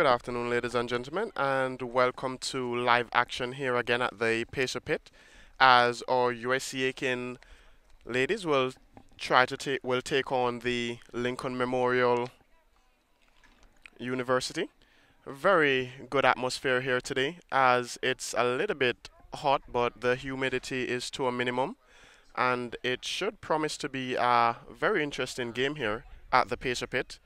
Good afternoon, ladies and gentlemen, and welcome to live action here again at the Pacer Pit, as our USC Aiken ladies will take on the Lincoln Memorial University. Very good atmosphere here today, as it's a little bit hot, but the humidity is to a minimum, and it should promise to be a very interesting game here at the Pacer Pit,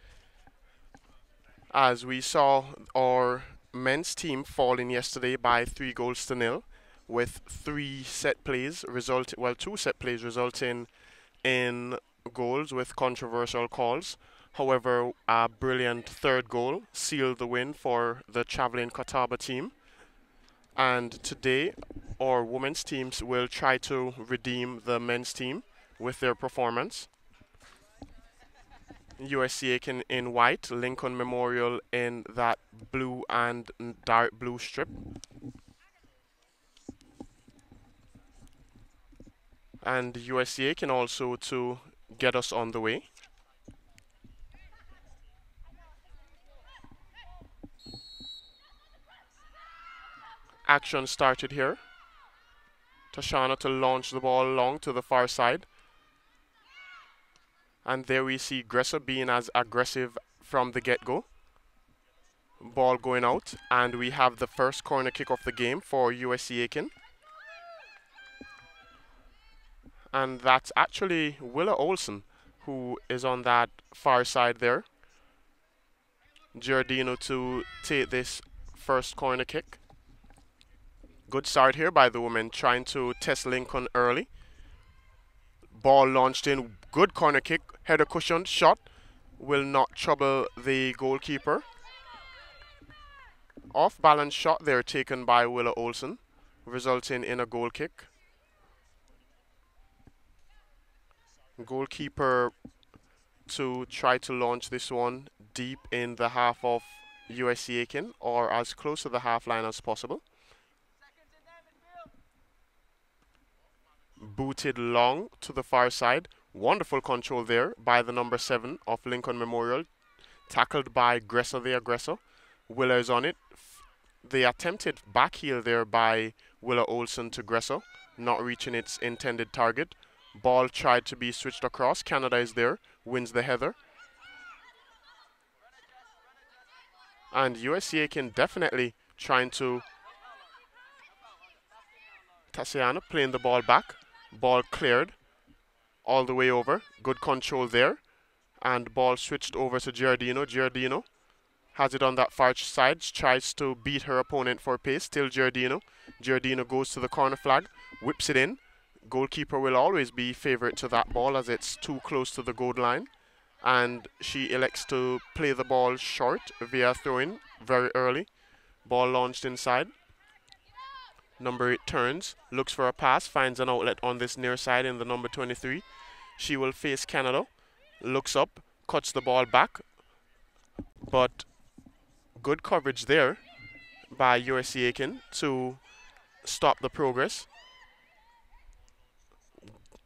as we saw our men's team falling yesterday by 3 goals to nil, with two set plays resulting in goals with controversial calls. However, a brilliant third goal sealed the win for the traveling Catawba team. And today, our women's teams will try to redeem the men's team with their performance. USC Aiken in white, Lincoln Memorial in that blue and dark blue strip. And USC Aiken also to get us on the way. Action started here. Tashana to launch the ball long to the far side. And there we see Gresser being as aggressive from the get-go. Ball going out, and we have the first corner kick of the game for USC Aiken. And that's actually Willa Olsen, who is on that far side there. Giardino to take this first corner kick. Good start here by the women, trying to test Lincoln early. Ball launched in, good corner kick, header cushion, shot, will not trouble the goalkeeper. Off balance shot there taken by Willa Olsen, resulting in a goal kick. Goalkeeper to try to launch this one deep in the half of USC Aiken, or as close to the half line as possible. Booted long to the far side. Wonderful control there by the number 7 of Lincoln Memorial. Tackled by Gresser, the aggressor. Willa is on it. The attempted back heel there by Willa Olsen to Gresser, not reaching its intended target. Ball tried to be switched across. Canada is there, wins the header. And USC Aiken definitely trying to... Tassiano playing the ball back. Ball cleared all the way over. Good control there. And ball switched over to Giardino. Giardino has it on that far side. Tries to beat her opponent for pace. Still Giardino. Giardino goes to the corner flag. Whips it in. Goalkeeper will always be favorite to that ball as it's too close to the goal line. And she elects to play the ball short via throw-in very early. Ball launched inside. Number 8 turns, looks for a pass, finds an outlet on this near side in the number 23. She will face Canada, looks up, cuts the ball back, but good coverage there by USC Aiken to stop the progress.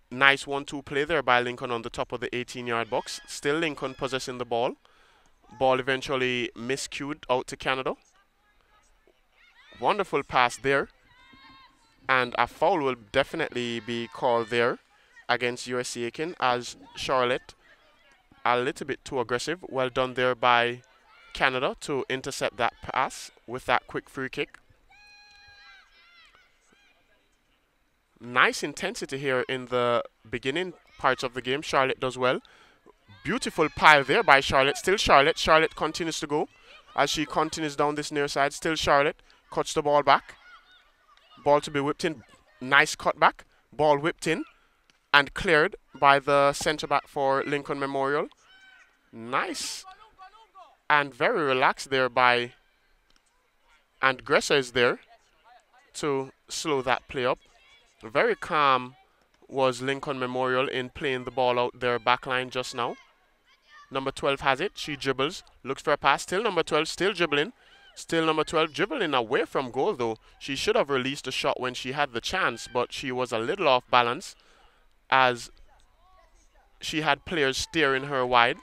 Nice 1-2 play there by Lincoln on the top of the 18-yard box. Still Lincoln possessing the ball. Ball eventually miscued out to Canada. Wonderful pass there. And a foul will definitely be called there against USC Aiken, as Charlotte a little bit too aggressive. Well done there by Canada to intercept that pass with that quick free kick. Nice intensity here in the beginning parts of the game. Charlotte does well. Beautiful pile there by Charlotte. Still Charlotte. Charlotte continues to go as she continues down this near side. Still Charlotte. Cuts the ball back. Ball to be whipped in. Nice cutback. Ball whipped in and cleared by the centre back for Lincoln Memorial. Nice. And very relaxed there by... And Gresser is there to slow that play up. Very calm was Lincoln Memorial in playing the ball out their backline just now. Number 12 has it. She dribbles. Looks for a pass. Still number 12. Still dribbling. Still number 12 dribbling away from goal though. She should have released the shot when she had the chance, but she was a little off balance as she had players steering her wide.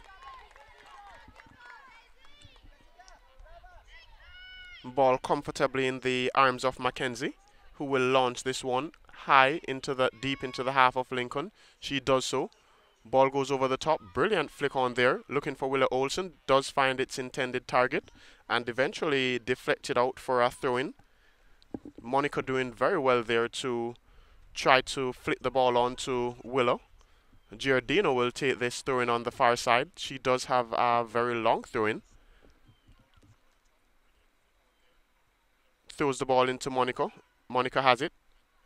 Ball comfortably in the arms of Mackenzie, who will launch this one high into the deep into the half of Lincoln. She does so. Ball goes over the top. Brilliant flick on there. Looking for Willow Olsen. Does find its intended target and eventually deflected out for a throw-in. Monica doing very well there to try to flick the ball on to Willow. Giardino will take this throw-in on the far side. She does have a very long throw-in. Throws the ball into Monica. Monica has it.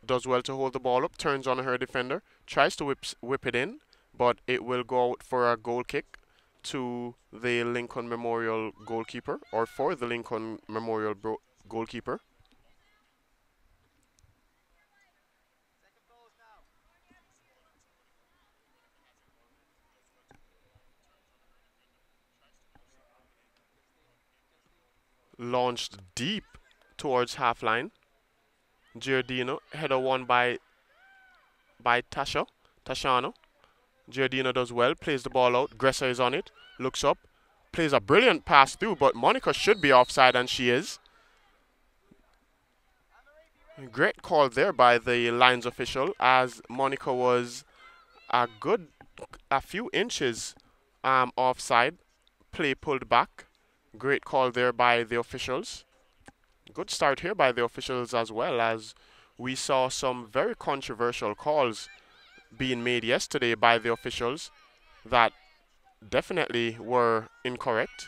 Does well to hold the ball up. Turns on her defender. Tries to whip it in, but it will go out for a goal kick to the Lincoln Memorial goalkeeper, or for the Lincoln Memorial goalkeeper. Launched deep towards half line. Giardino, header won by Tashano. Giardino does well, plays the ball out. Gresser is on it, looks up, plays a brilliant pass through, but Monica should be offside, and she is. Great call there by the lines official, as Monica was a few inches offside. Play pulled back. Great call there by the officials. Good start here by the officials, as well as we saw some very controversial calls being made yesterday by the officials that definitely were incorrect.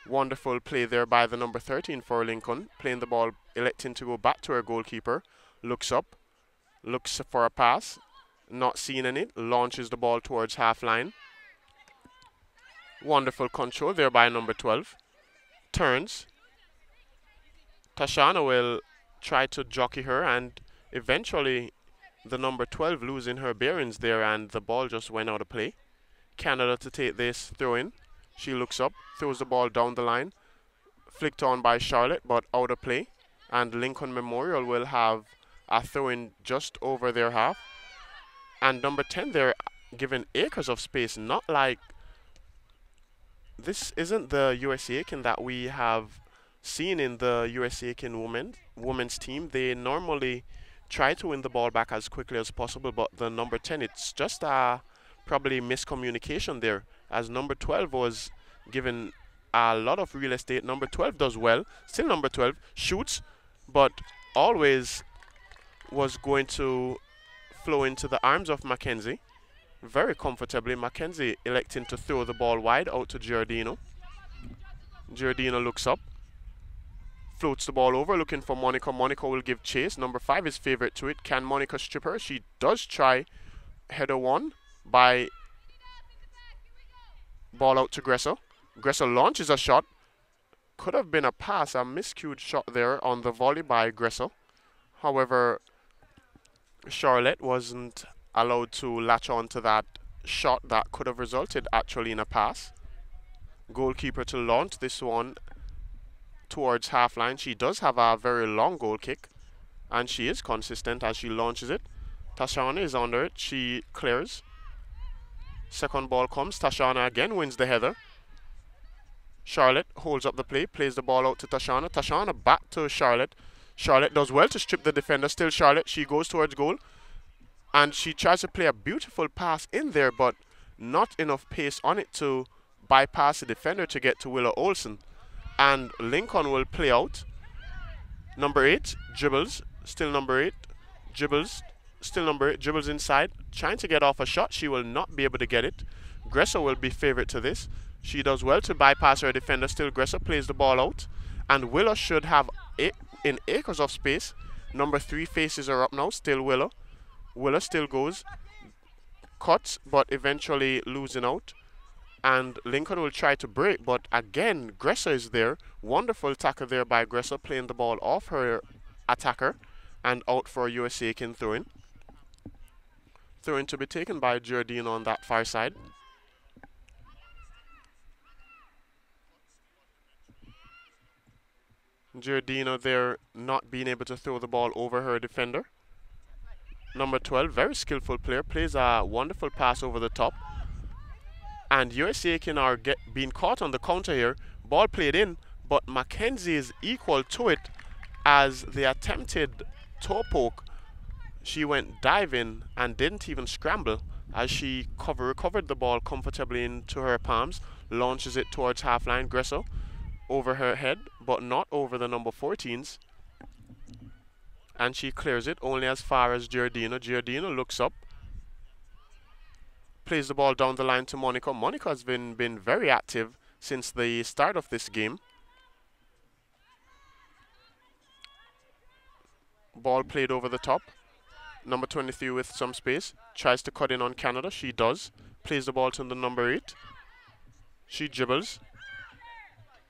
Wonderful play there by the number 13 for Lincoln, playing the ball, electing to go back to her goalkeeper. Looks up, looks for a pass, not seeing any, launches the ball towards half line. Wonderful control there by number 12. Turns. Tashana will try to jockey her, and eventually the number 12 losing her bearings there, and the ball just went out of play. Canada to take this throw in. She looks up, throws the ball down the line. Flicked on by Charlotte, but out of play. And Lincoln Memorial will have a throw in just over their half. And number 10 there, given acres of space, not like this isn't the USC Aiken that we have seen in the USC Aiken women's team. They normally try to win the ball back as quickly as possible, but the number 10, it's just probably miscommunication there, as number 12 was given a lot of real estate. Number 12 does well. Still number 12 shoots, but always was going to flow into the arms of Mackenzie. Very comfortably, Mackenzie electing to throw the ball wide out to Giardino. Giardino looks up, floats the ball over, looking for Monica. Monica will give chase. Number 5 is favorite to it. Can Monica strip her? She does try. Header won by ball out to Gresser. Gresser launches a shot. Could have been a pass, a miscued shot there on the volley by Gresser. However, Charlotte wasn't allowed to latch on to that shot that could have resulted actually in a pass. Goalkeeper to launch this one towards half line. She does have a very long goal kick, and she is consistent as she launches it. Tashana is under it. She clears. Second ball comes. Tashana again wins the header. Charlotte holds up the play, plays the ball out to Tashana. Tashana back to Charlotte. Charlotte does well to strip the defender. Still Charlotte. She goes towards goal, and she tries to play a beautiful pass in there, but not enough pace on it to bypass the defender to get to Willow Olsen. And Lincoln will play out. Number 8 dribbles. Still number 8 dribbles. Still number 8 dribbles inside, trying to get off a shot. She will not be able to get it. Gresser will be favorite to this. She does well to bypass her defender. Still Gresser plays the ball out, and Willow should have it in acres of space. Number 3 faces her up now. Still Willow. Willow still goes, cuts, but eventually losing out. And Lincoln will try to break, but again Gresser is there. Wonderful tackle there by Gresser, playing the ball off her attacker and out for a USC Aiken throw-in. Throw-in to be taken by Giardino on that far side. Giardino there not being able to throw the ball over her defender. Number 12, very skillful player, plays a wonderful pass over the top. And USC Aiken are being caught on the counter here. Ball played in, but Mackenzie is equal to it as the attempted toe poke. She went diving and didn't even scramble as she recovered the ball comfortably into her palms, launches it towards half line. Gresso over her head, but not over the number 14s. And she clears it only as far as Giardino. Giardino looks up, plays the ball down the line to Monica. Monica has been very active since the start of this game. Ball played over the top. Number 23 with some space. Tries to cut in on Canada. She does. Plays the ball to the number 8. She dribbles.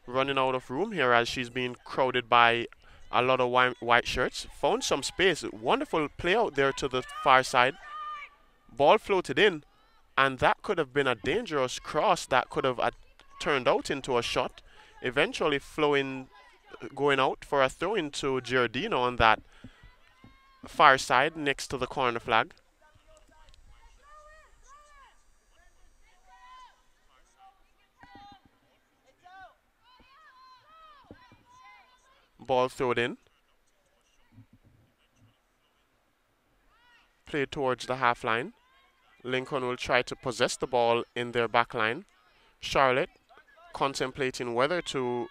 Running out of room here as she's being crowded by a lot of white shirts. Found some space. Wonderful play out there to the far side. Ball floated in. And that could have been a dangerous cross that could have turned out into a shot. Eventually going out for a throw into Giardino on that far side next to the corner flag. Ball thrown in. Played towards the half line. Lincoln will try to possess the ball in their back line. Charlotte contemplating whether to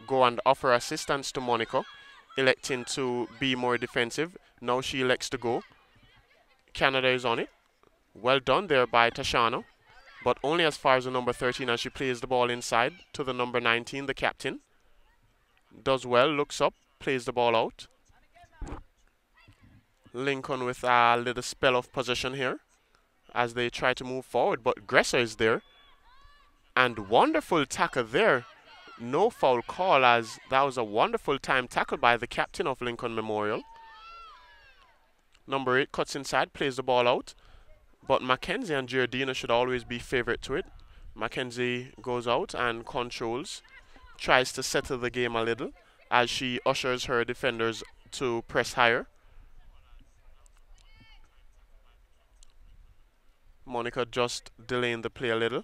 go and offer assistance to Monaco, electing to be more defensive. Now she elects to go. Canada is on it. Well done there by Tashano, but only as far as the number 13 as she plays the ball inside to the number 19, the captain. Does well, looks up, plays the ball out. Lincoln with a little spell of possession here as they try to move forward, but Gresser is there. And wonderful tackle there. No foul call as that was a wonderful time tackle by the captain of Lincoln Memorial. Number 8 cuts inside, plays the ball out. But Mackenzie and Giardino should always be favorite to it. Mackenzie goes out and controls. Tries to settle the game a little as she ushers her defenders to press higher. Monica just delaying the play a little,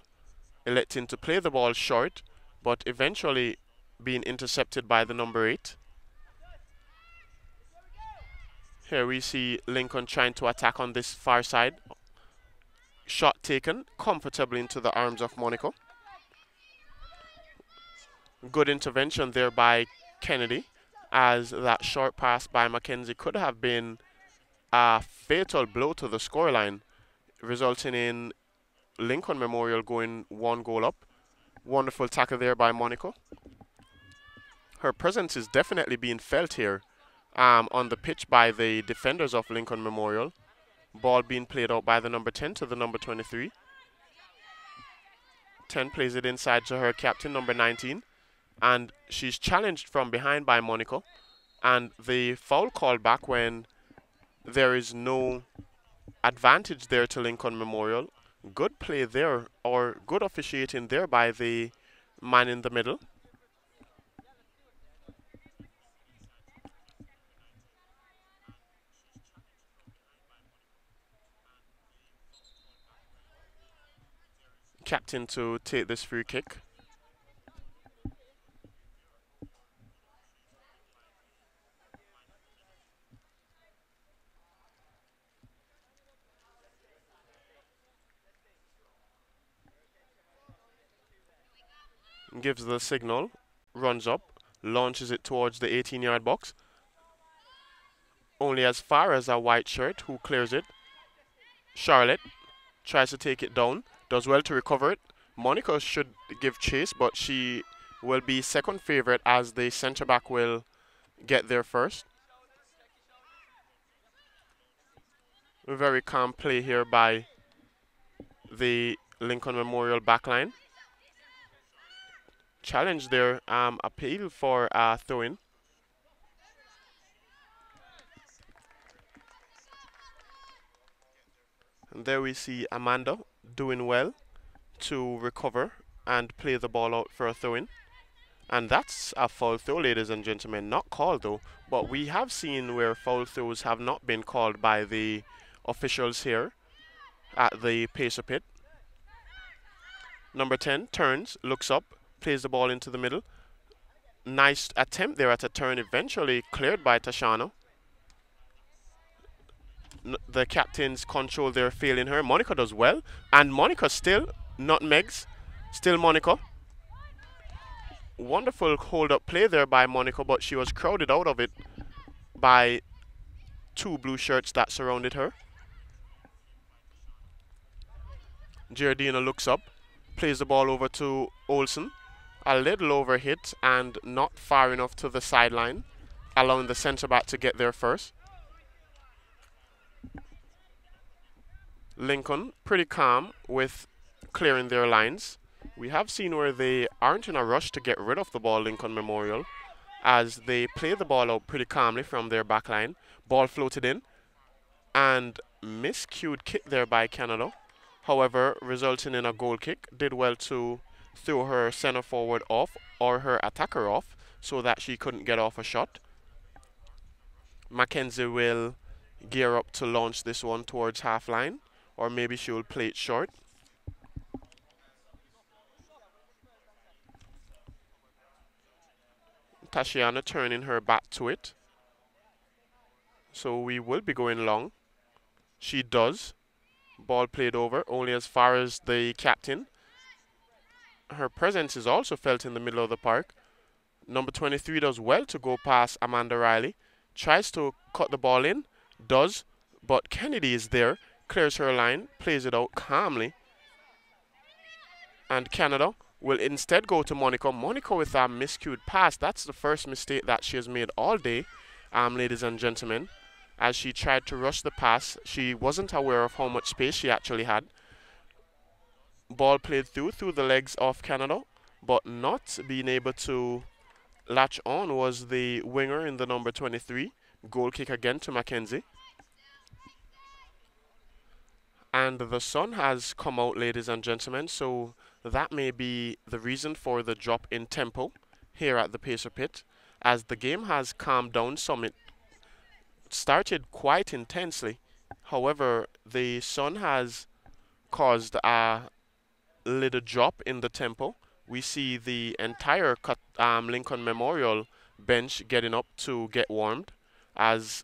electing to play the ball short, but eventually being intercepted by the number 8. Here we see Lincoln trying to attack on this far side. Shot taken comfortably into the arms of Monaco. Good intervention there by Kennedy, as that short pass by Mackenzie could have been a fatal blow to the scoreline, resulting in Lincoln Memorial going 1 goal up. Wonderful tackle there by Monaco. Her presence is definitely being felt here on the pitch by the defenders of Lincoln Memorial. Ball being played out by the number 10 to the number 23. 10 plays it inside to her captain, number 19. And she's challenged from behind by Monaco. And the foul called back when there is no advantage there to Lincoln Memorial. Good play there, or good officiating there by the man in the middle. Captain to take this free kick. Gives the signal, runs up, launches it towards the 18-yard box. Only as far as a white shirt who clears it. Charlotte tries to take it down, does well to recover it. Monica should give chase, but she will be second favorite as the centre back will get there first. A very calm play here by the Lincoln Memorial backline. Challenge there, appeal for a throw-in. And there we see Amanda doing well to recover and play the ball out for a throw-in. And that's a foul throw, ladies and gentlemen. Not called though, but we have seen where foul throws have not been called by the officials here at the Pacer pit. Number 10 turns, looks up, plays the ball into the middle. Nice attempt there at a turn, eventually cleared by Tashana. The captains control their failing her. Monica does well, and Monica still nutmegs. Still Monica. Wonderful hold-up play there by Monica, but she was crowded out of it by two blue shirts that surrounded her. Giardina looks up, plays the ball over to Olsen. A little overhit and not far enough to the sideline, allowing the centre back to get there first. Lincoln pretty calm with clearing their lines. We have seen where they aren't in a rush to get rid of the ball, Lincoln Memorial, as they play the ball out pretty calmly from their back line. Ball floated in and miscued kick there by Canada. However, resulting in a goal kick. Did well to throw her center forward off or her attacker off so that she couldn't get off a shot. Mackenzie will gear up to launch this one towards half line, or maybe she will play it short. Tashiana turning her back to it. So we will be going long. She does. Ball played over, only as far as the captain. Her presence is also felt in the middle of the park. Number 23 does well to go past Amanda Riley. Tries to cut the ball in. Does. But Kennedy is there. Clears her line. Plays it out calmly. And Canada will instead go to Monica. Monica with a miscued pass. That's the first mistake that she has made all day, ladies and gentlemen. As she tried to rush the pass, she wasn't aware of how much space she actually had. Ball played through the legs of Canada, but not being able to latch on was the winger in the number 23. Goal kick again to Mackenzie. And the sun has come out, ladies and gentlemen, so that may be the reason for the drop in tempo here at the Pacer Pit, as the game has calmed down some. It started quite intensely. However, the sun has caused a little drop in the tempo. We see the entire Lincoln Memorial bench getting up to get warmed, as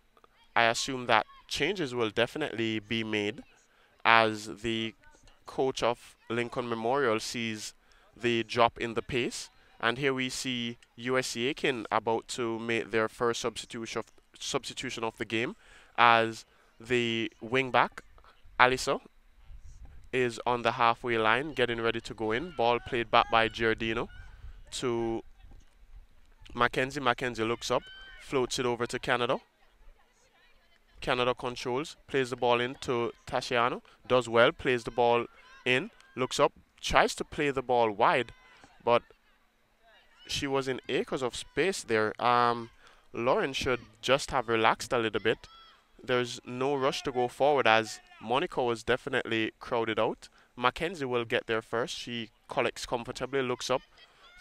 I assume that changes will definitely be made as the coach of Lincoln Memorial sees the drop in the pace. And here we see USC Aiken about to make their first substitution of the game, as the wingback, Alisa, is on the halfway line getting ready to go in. Ball played back by Giardino to Mackenzie. Mackenzie looks up, floats it over to Canada. Canada controls, plays the ball in to Tashiano, does well, plays the ball in, looks up, tries to play the ball wide, but she was in acres of space there. Lauren should just have relaxed a little bit. There's no rush to go forward, as Monica was definitely crowded out. Mackenzie will get there first. She collects comfortably, looks up,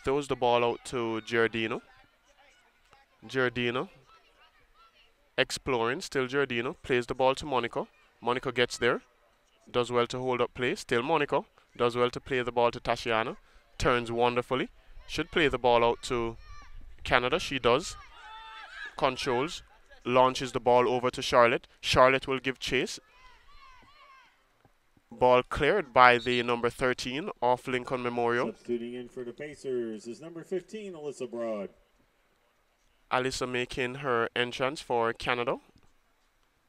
throws the ball out to Giardino. Giardino exploring, still Giardino, plays the ball to Monica. Monica gets there, does well to hold up play, still Monica, does well to play the ball to Tashiana, turns wonderfully, should play the ball out to Canada, she does, controls, launches the ball over to Charlotte. Charlotte will give chase. Ball cleared by the number 13 of Lincoln Memorial. Substituting in for the Pacers is number 15, Alyssa Broad. Alyssa making her entrance for Canada.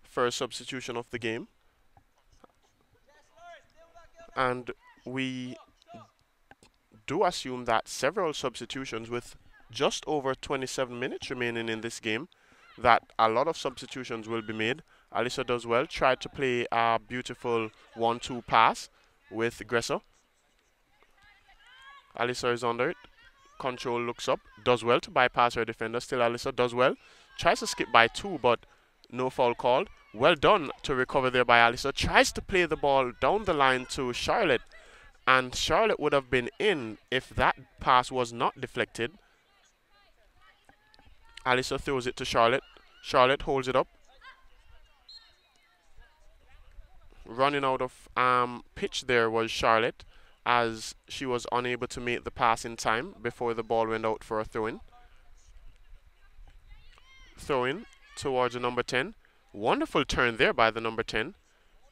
First substitution of the game. And we do assume that several substitutions, with just over 27 minutes remaining in this game, that a lot of substitutions will be made. Alyssa does well, tried to play a beautiful 1-2 pass with Gresser. Alyssa is under it. Control looks up, does well to bypass her defender. Still Alyssa does well. Tries to skip by 2, but no foul called. Well done to recover there by Alyssa. Tries to play the ball down the line to Charlotte. And Charlotte would have been in if that pass was not deflected. Alyssa throws it to Charlotte. Charlotte holds it up. Running out of pitch there was Charlotte, as she was unable to make the pass in time before the ball went out for a throw-in. throw-in towards the number 10. Wonderful turn there by the number 10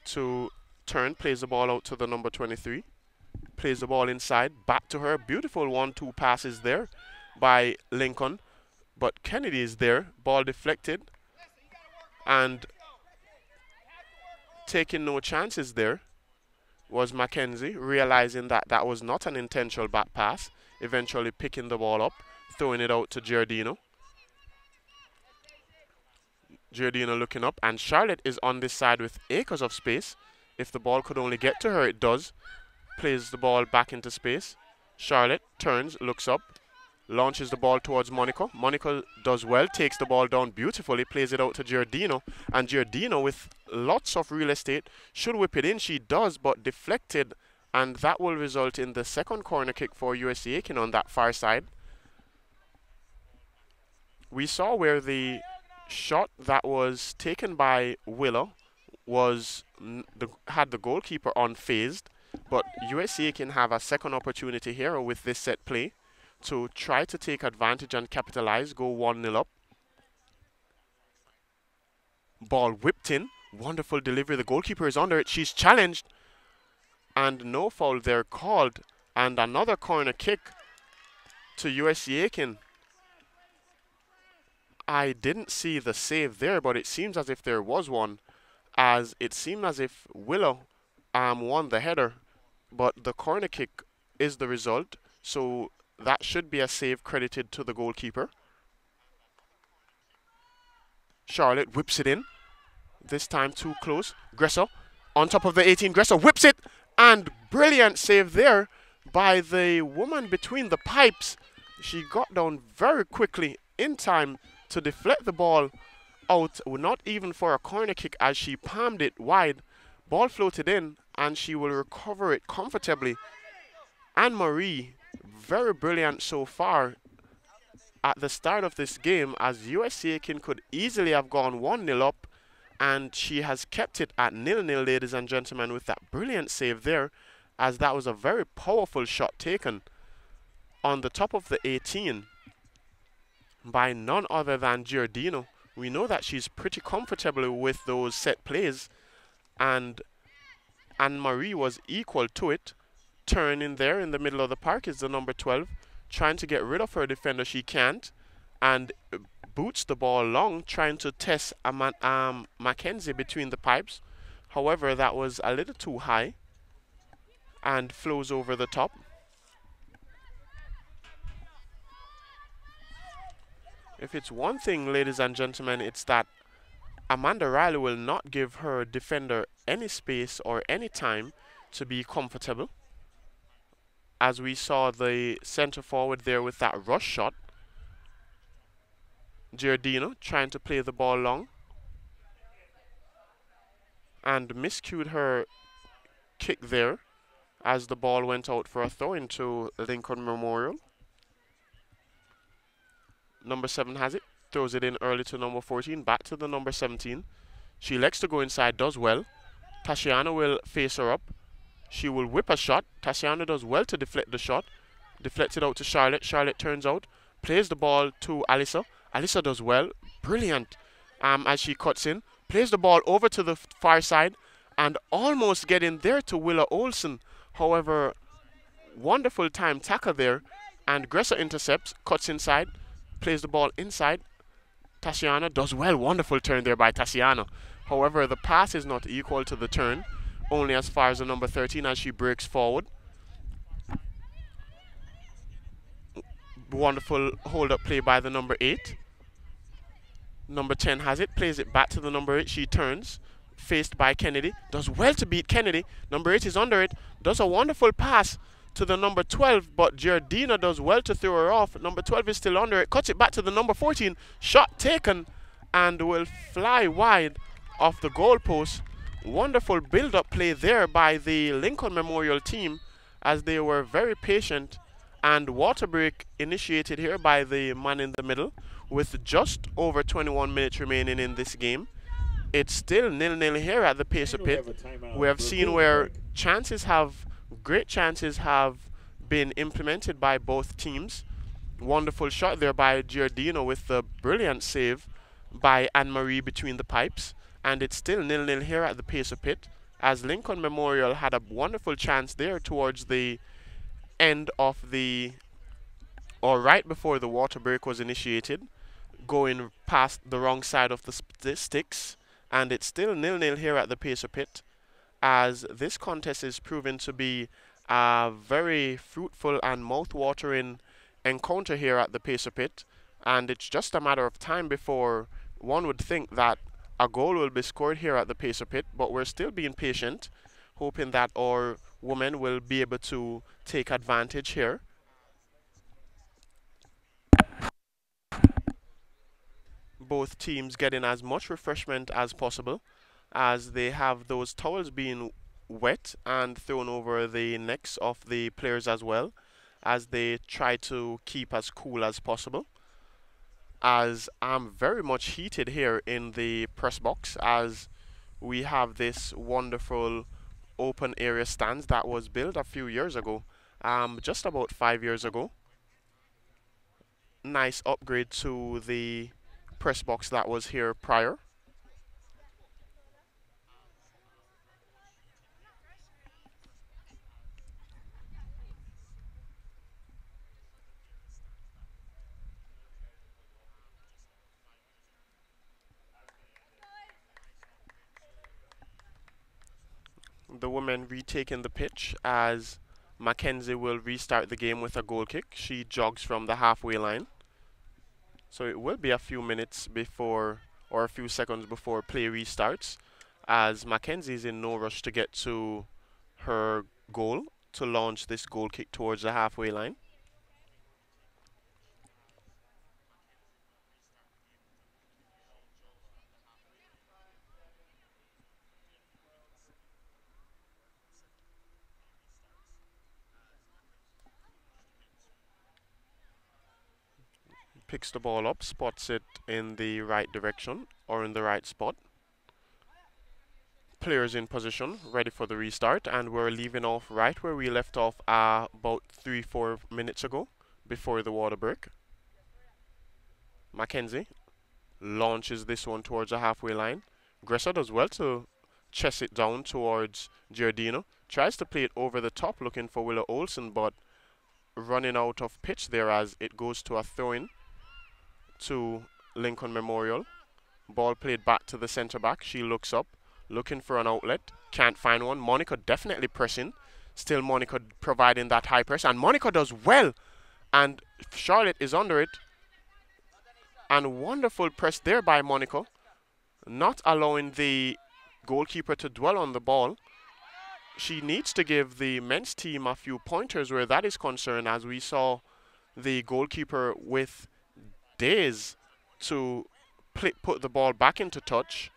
to turn, plays the ball out to the number 23. Plays the ball inside, back to her. Beautiful 1-2 passes there by Lincoln. But Kennedy is there, ball deflected. And taking no chances there was Mackenzie, realizing that that was not an intentional back pass. Eventually picking the ball up, throwing it out to Giardino. Giardino looking up, and Charlotte is on this side with acres of space. If the ball could only get to her, it does. Plays the ball back into space. Charlotte turns, looks up, launches the ball towards Monica. Monica does well, takes the ball down beautifully, plays it out to Giardino. And Giardino, with lots of real estate, should whip it in. She does, but deflected. And that will result in the second corner kick for USC Aiken on that far side. We saw where the shot that was taken by Willow was had the goalkeeper unfazed, but USC can have a second opportunity here with this set play to try to take advantage and capitalize, go 1-0 up. Ball whipped in, wonderful delivery, the goalkeeper is under it, she's challenged, and no foul there called, and another corner kick to USC Aiken. I didn't see the save there, but it seems as if there was one, as it seemed as if Willow won the header, but the corner kick is the result, so that should be a save credited to the goalkeeper. Charlotte whips it in, this time too close. Gresser on top of the 18, Gresser whips it, and brilliant save there by the woman between the pipes. She got down very quickly in time to deflect the ball out, not even for a corner kick, as she palmed it wide. Ball floated in, and she will recover it comfortably. Anne-Marie, very brilliant so far at the start of this game, as USC Aiken could easily have gone 1-0 up, and she has kept it at 0-0, ladies and gentlemen, with that brilliant save there, as that was a very powerful shot taken on the top of the 18 by none other than Giardino. We know that she's pretty comfortable with those set plays, and Anne-Marie was equal to it. Turn in there in the middle of the park is the number 12, trying to get rid of her defender. She can't, and boots the ball long, trying to test Mackenzie between the pipes. However, that was a little too high and flows over the top. If it's one thing, ladies and gentlemen, it's that Amanda Riley will not give her defender any space or any time to be comfortable. As we saw the center forward there with that rush shot. Giardino trying to play the ball long, and miscued her kick there as the ball went out for a throw into Lincoln Memorial. Number 7 has it, throws it in early to number 14, back to the number 17. She elects to go inside, does well. Tashiana will face her up. She will whip a shot. Tashiana does well to deflect the shot. Deflects it out to Charlotte. Charlotte turns out, plays the ball to Alyssa. Alyssa does well, brilliant, as she cuts in. Plays the ball over to the far side and almost getting there to Willa Olsen. However, wonderful time tackle there, and Gresser intercepts, cuts inside, plays the ball inside. Tashiana does well, wonderful turn there by Tashiana. However, the pass is not equal to the turn, only as far as the number 13 as she breaks forward. Wonderful hold-up play by the number 8. Number 10 has it, plays it back to the number 8. She turns, faced by Kennedy, does well to beat Kennedy. Number 8 is under it, does a wonderful pass to the number 12, but Giardina does well to throw her off. Number 12 is still under it, cuts it back to the number 14. Shot taken and will fly wide off the goalpost. Wonderful build-up play there by the Lincoln Memorial team, as they were very patient, and water break initiated here by the man in the middle with just over 21 minutes remaining in this game. It's still 0-0 here at the Pacer Pit. We have seen where great chances have been implemented by both teams. Wonderful shot there by Giardino with the brilliant save by Anne-Marie between the pipes. And it's still 0-0 here at the Pacer Pit, as Lincoln Memorial had a wonderful chance there towards the end of the, or right before the water break was initiated, going past the wrong side of the sticks. And it's still 0-0 here at the Pacer Pit, as this contest is proven to be a very fruitful and mouth-watering encounter here at the Pacer Pit, and it's just a matter of time before one would think that a goal will be scored here at the Pacer Pit, but we're still being patient, hoping that our women will be able to take advantage here. Both teams getting as much refreshment as possible, as they have those towels being wet and thrown over the necks of the players as well, as they try to keep as cool as possible. As I'm very much heated here in the press box, as we have this wonderful open area stands that was built a few years ago, just about 5 years ago. Nice upgrade to the press box that was here prior. The women retaking the pitch, as Mackenzie will restart the game with a goal kick. She jogs from the halfway line. So it will be a few minutes before, or a few seconds before play restarts, as Mackenzie is in no rush to get to her goal to launch this goal kick towards the halfway line. Picks the ball up, spots it in the right direction or in the right spot. Players in position, ready for the restart, and we're leaving off right where we left off about 3-4 minutes ago, before the water break. Mackenzie launches this one towards the halfway line. Gressa does well to chest it down towards Giardino. Tries to play it over the top, looking for Willow Olsen, but running out of pitch there as it goes to a throw-in to Lincoln Memorial. Ball played back to the centre back. She looks up, looking for an outlet. Can't find one. Monica definitely pressing. Still Monica providing that high press. And Monica does well. And Charlotte is under it. And wonderful press there by Monica. Not allowing the goalkeeper to dwell on the ball. She needs to give the men's team a few pointers where that is concerned, as we saw the goalkeeper with days to put the ball back into touch.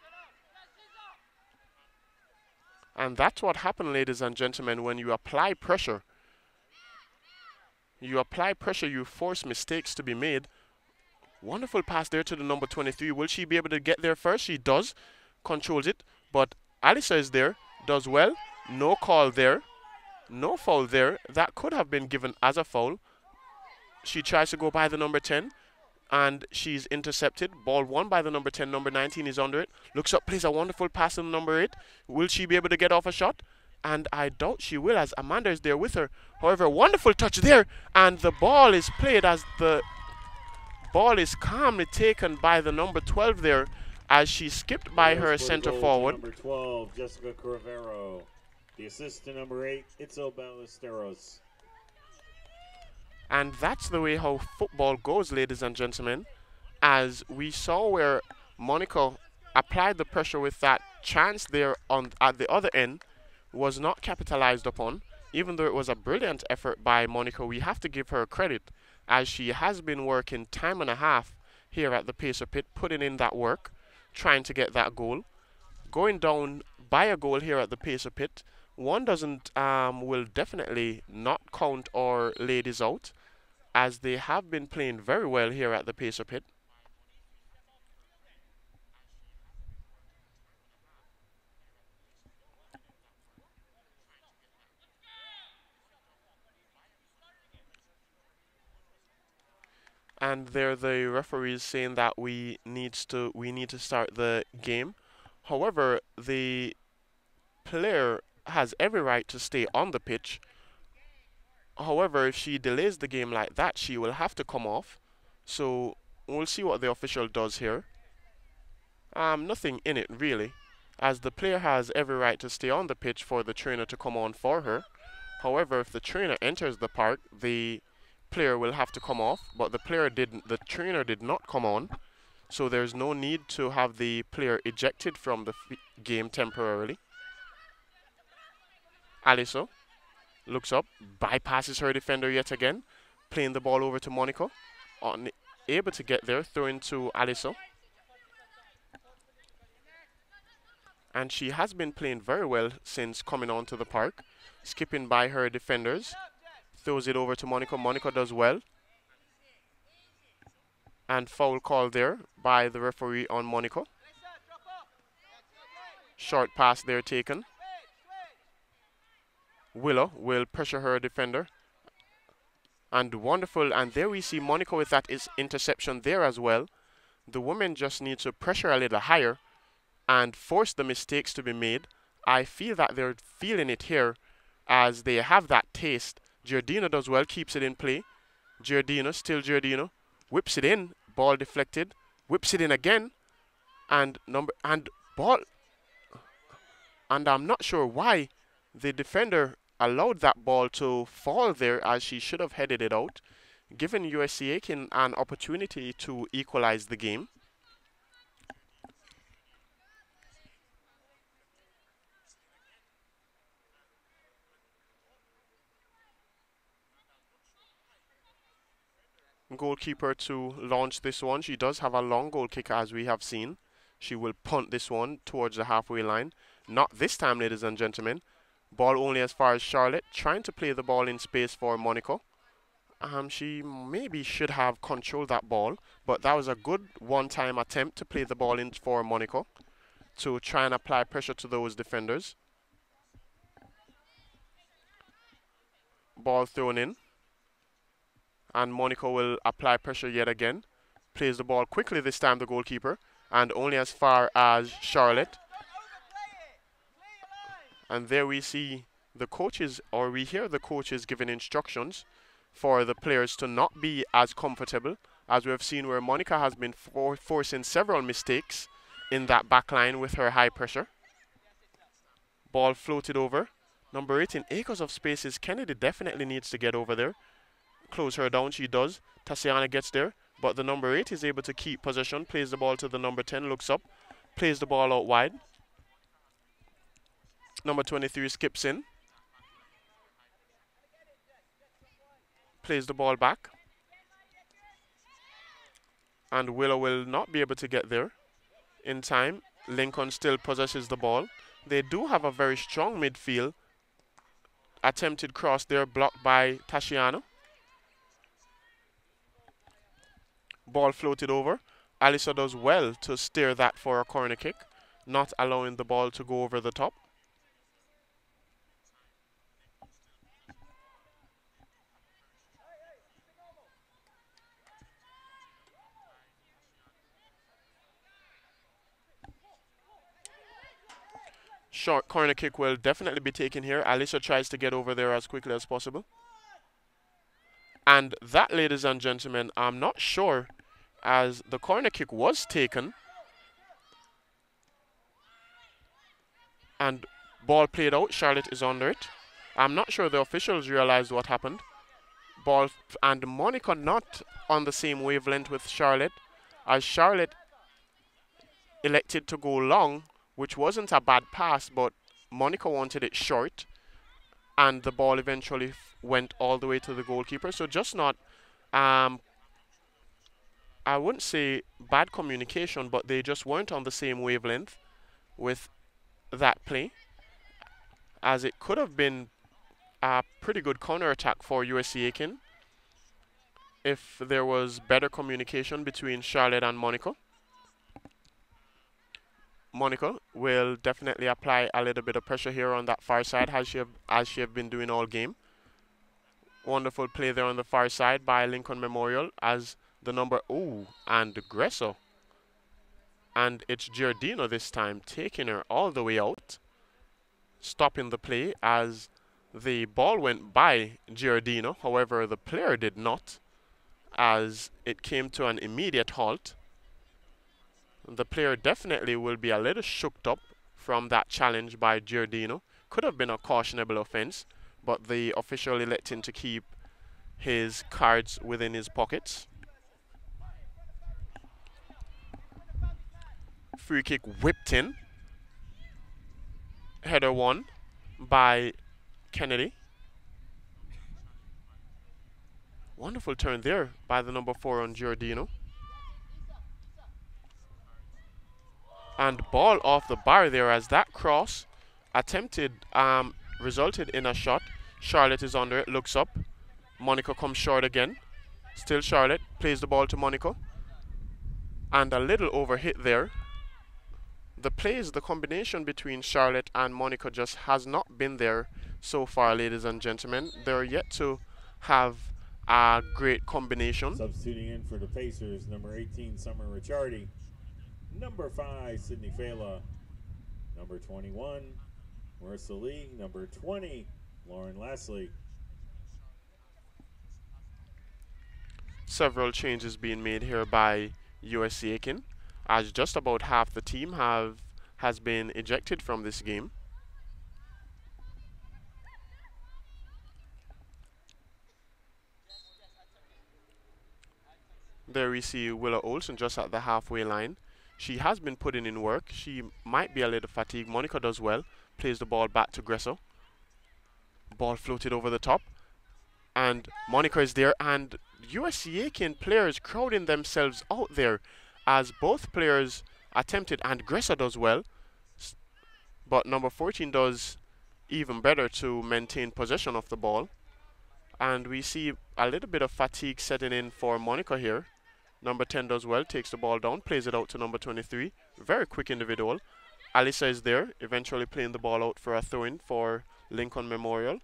And that's what happened, ladies and gentlemen, when you apply pressure. You apply pressure, you force mistakes to be made. Wonderful pass there to the number 23. Will she be able to get there first? She does. Controls it. But Alisa is there. Does well. No call there. No foul there. That could have been given as a foul. She tries to go by the number 10. And she's intercepted. Ball won by the number 10. Number 19 is under it. Looks up, plays a wonderful pass to the number 8. Will she be able to get off a shot? And I doubt she will, as Amanda is there with her. However, wonderful touch there. And the ball is played, as the ball is calmly taken by the number 12 there, as she skipped by her center forward. Number 12, Jessica Corvero. The assist to number 8, Itzel Ballesteros. And that's the way how football goes, ladies and gentlemen, as we saw where Monica applied the pressure with that chance there at the other end, was not capitalized upon. Even though it was a brilliant effort by Monica, we have to give her credit, as she has been working time and a half here at the Pacer Pit, putting in that work, trying to get that goal. Going down by a goal here at the Pacer Pit, one doesn't will definitely not count our ladies out, as they have been playing very well here at the Pacer Pit. And there the referees saying that we need to start the game. However, the player has every right to stay on the pitch. However, if she delays the game like that, she will have to come off. So we'll see what the official does here. Nothing in it really, as the player has every right to stay on the pitch for the trainer to come on for her. However, if the trainer enters the park, the player will have to come off, but the trainer did not come on, so there's no need to have the player ejected from the game temporarily. Aliso looks up, bypasses her defender yet again, playing the ball over to Monaco, unable to get there, throwing to Aliso. And she has been playing very well since coming onto the park, skipping by her defenders, throws it over to Monaco. Monaco does well. And foul call there by the referee on Monaco. Short pass there taken. Willow will pressure her defender. And wonderful, and there we see Monaco with that is interception there as well. The women just need to pressure a little higher and force the mistakes to be made. I feel that they're feeling it here as they have that taste. Giardino does well, keeps it in play. Giardino, still Giardino, whips it in, ball deflected, whips it in again, and ball. And I'm not sure why the defender allowed that ball to fall there, as she should have headed it out, giving USC Aiken an opportunity to equalize the game. Goalkeeper to launch this one. She does have a long goal kick, as we have seen. She will punt this one towards the halfway line. Not this time, ladies and gentlemen. Ball only as far as Charlotte, trying to play the ball in space for Monaco. She maybe should have controlled that ball, but that was a good one-time attempt to play the ball in for Monaco to try and apply pressure to those defenders. Ball thrown in. And Monaco will apply pressure yet again. Plays the ball quickly this time, the goalkeeper, and only as far as Charlotte. And there we see the coaches, or we hear the coaches giving instructions for the players to not be as comfortable, as we have seen where Monica has been forcing several mistakes in that back line with her high pressure. Ball floated over. Number 18, acres of spaces. Kennedy definitely needs to get over there. Close her down, she does. Tassiana gets there, but the number 8 is able to keep possession, plays the ball to the number 10, looks up, plays the ball out wide. Number 23 skips in, plays the ball back, and Willow will not be able to get there in time. Lincoln still possesses the ball. They do have a very strong midfield. Attempted cross there, blocked by Tasciano. Ball floated over. Alisa does well to steer that for a corner kick, not allowing the ball to go over the top. Short corner kick will definitely be taken here. Alisa tries to get over there as quickly as possible. And that, ladies and gentlemen, I'm not sure, as the corner kick was taken and ball played out. Charlotte is under it. I'm not sure the officials realized what happened. Ball and Monica not on the same wavelength with Charlotte, as Charlotte elected to go long, which wasn't a bad pass, but Monica wanted it short, and the ball eventually went all the way to the goalkeeper. So just not, I wouldn't say bad communication, but they just weren't on the same wavelength with that play, as it could have been a pretty good counter-attack for USC Aiken if there was better communication between Charlotte and Monaco. Monaco will definitely apply a little bit of pressure here on that far side, as she have been doing all game. Wonderful play there on the far side by Lincoln Memorial, as the number, oh, and Gresso. And it's Giardino this time taking her all the way out, stopping the play as the ball went by Giardino. However, the player did not, as it came to an immediate halt. The player definitely will be a little shooked up from that challenge by Giardino. Could have been a cautionable offense, but the official electing to keep his cards within his pockets. Free kick whipped in. Header won by Kennedy. Wonderful turn there by the number 4 on Giordino. And ball off the bar there as that cross attempted resulted in a shot. Charlotte is under it, looks up. Monica comes short again. Still Charlotte, plays the ball to Monica. And a little overhit there. The plays, the combination between Charlotte and Monica just has not been there so far, ladies and gentlemen. They're yet to have a great combination. Substituting in for the Pacers, number 18, Summer Ricciardi. Number 5, Sydney Fela. Number 21, Marissa Lee. Number 20, Lauren Leslie. Several changes being made here by USC Aiken, as just about half the team has been ejected from this game. There we see Willa Olsen just at the halfway line. She has been putting in work. She might be a little fatigued. Monica does well. Plays the ball back to Gresso. Ball floated over the top. And Monica is there. And USC Aiken players crowding themselves out there as both players attempted. And Gresso does well. But number 14 does even better to maintain possession of the ball. And we see a little bit of fatigue setting in for Monica here. Number 10 does well, takes the ball down, plays it out to number 23. Very quick individual. Alyssa is there, eventually playing the ball out for a throw-in for Lincoln Memorial.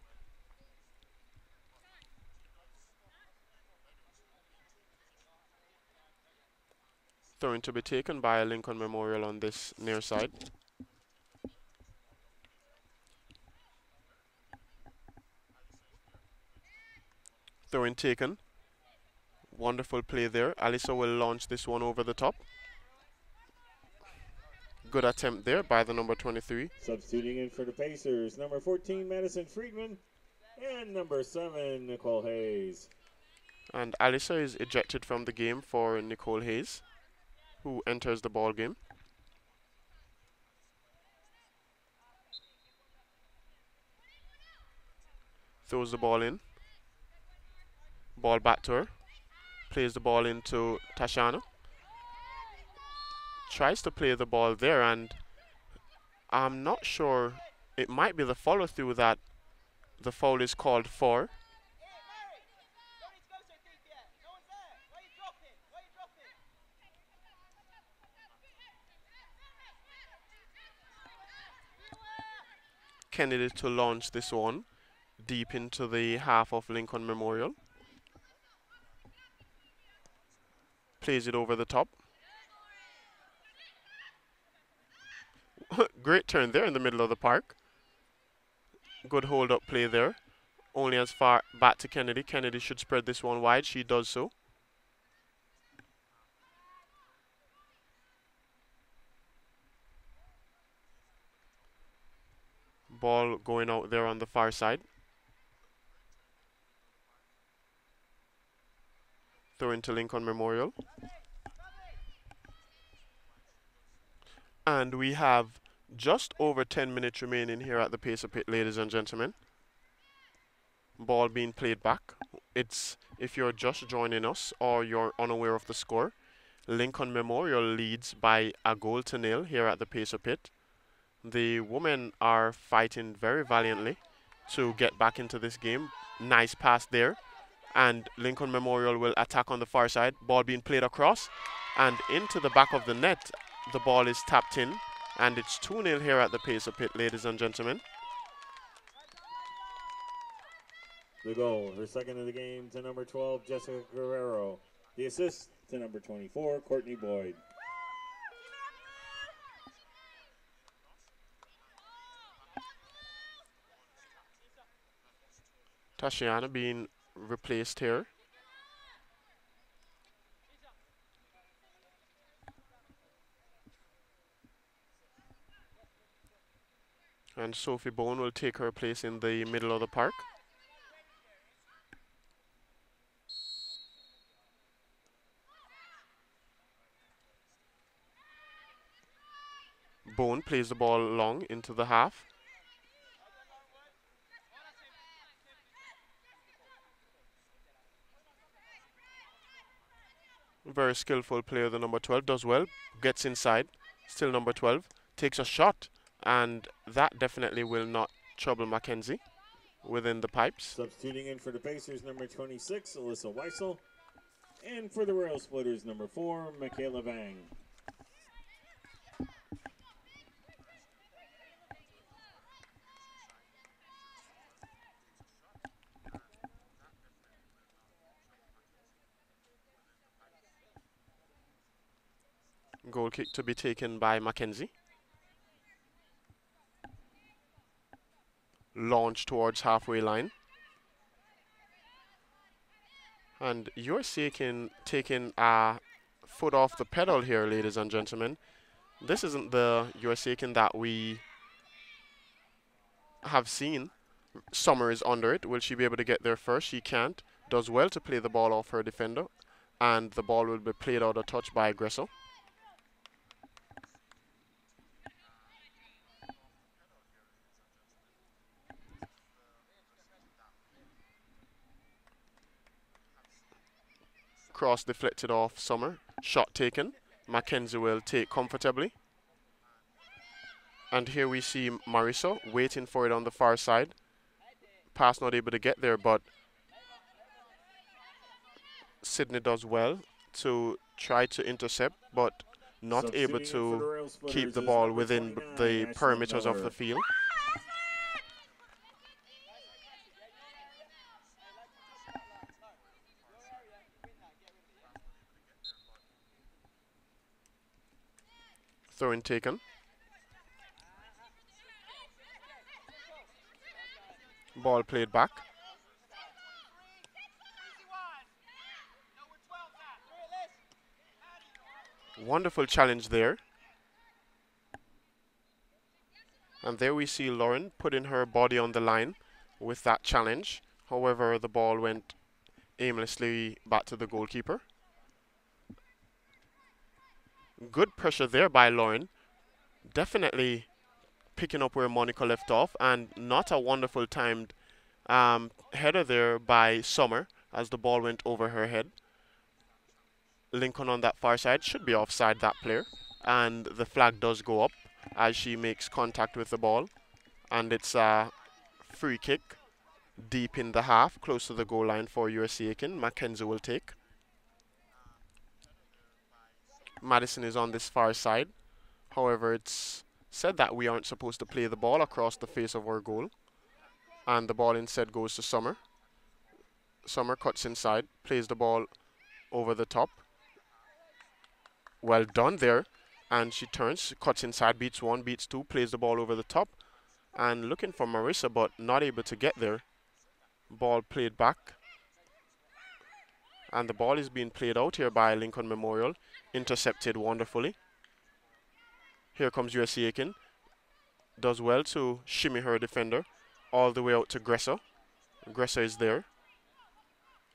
Throw-in to be taken by Lincoln Memorial on this near side. Throw-in taken. Wonderful play there. Alyssa will launch this one over the top. Good attempt there by the number 23. Substituting in for the Pacers, number 14, Madison Friedman, and number 7, Nicole Hayes. And Alyssa is ejected from the game for Nicole Hayes, who enters the ball game. Throws the ball in. Ball back to her. Plays the ball into Tashana. Tries to play the ball there, and I'm not sure. It might be the follow through that the foul is called for. Kennedy to launch this one deep into the half of Lincoln Memorial. Plays it over the top. Great turn there in the middle of the park. Good hold up play there. Only as far back to Kennedy. Kennedy should spread this one wide. She does so. Ball going out there on the far side. Throw into Lincoln Memorial. And we have just over 10 minutes remaining here at the Pacer Pit, ladies and gentlemen. Ball being played back. It's, if you're just joining us or you're unaware of the score, Lincoln Memorial leads by a goal to nil here at the Pacer Pit. The women are fighting very valiantly to get back into this game. Nice pass there. And Lincoln Memorial will attack on the far side. Ball being played across and into the back of the net. The ball is tapped in, and it's 2-0 here at the Pacer Pit, ladies and gentlemen. The goal, her second of the game, to number 12, Jessica Guerrero. The assist to number 24, Courtney Boyd. Tashiana being replaced here. And Sophie Bone will take her place in the middle of the park. Bone plays the ball long into the half. Very skillful player, the number 12, does well, gets inside, still number 12, takes a shot, and that definitely will not trouble Mackenzie within the pipes. Substituting in for the Pacers, number 26, Alyssa Weissel. And for the Royal Splitters, number 4, Michaela Vang. Goal kick to be taken by Mackenzie. Launch towards halfway line. And USC Aiken taking a foot off the pedal here, ladies and gentlemen. This isn't the USC Aiken that we have seen. Summer is under it. Will she be able to get there first? She can't. Does well to play the ball off her defender. And the ball will be played out of touch by Gresso. Cross deflected off Summer. Shot taken. Mackenzie will take comfortably. And here we see Marissa waiting for it on the far side. Pass not able to get there, but Sydney does well to try to intercept, but not able to keep the ball within the perimeters of the field. Throw in taken. Ball played back. Wonderful challenge there. And there we see Lauren putting her body on the line with that challenge. However, the ball went aimlessly back to the goalkeeper. Good pressure there by Lauren. Definitely picking up where Monica left off, and not a wonderful timed header there by Summer as the ball went over her head. Lincoln on that far side should be offside, that player, and the flag does go up as she makes contact with the ball, and it's a free kick deep in the half close to the goal line for USC Aiken. Mackenzie will take. Madison is on this far side. However, it's said that we aren't supposed to play the ball across the face of our goal, and the ball instead goes to Summer. Summer cuts inside, plays the ball over the top. Well done there, and she turns, cuts inside, beats one, beats two, plays the ball over the top, and looking for Marissa, but not able to get there. Ball played back, and the ball is being played out here by Lincoln Memorial, intercepted wonderfully. Here comes USC Aiken. Does well to shimmy her defender all the way out to Gressa. Gressa is there.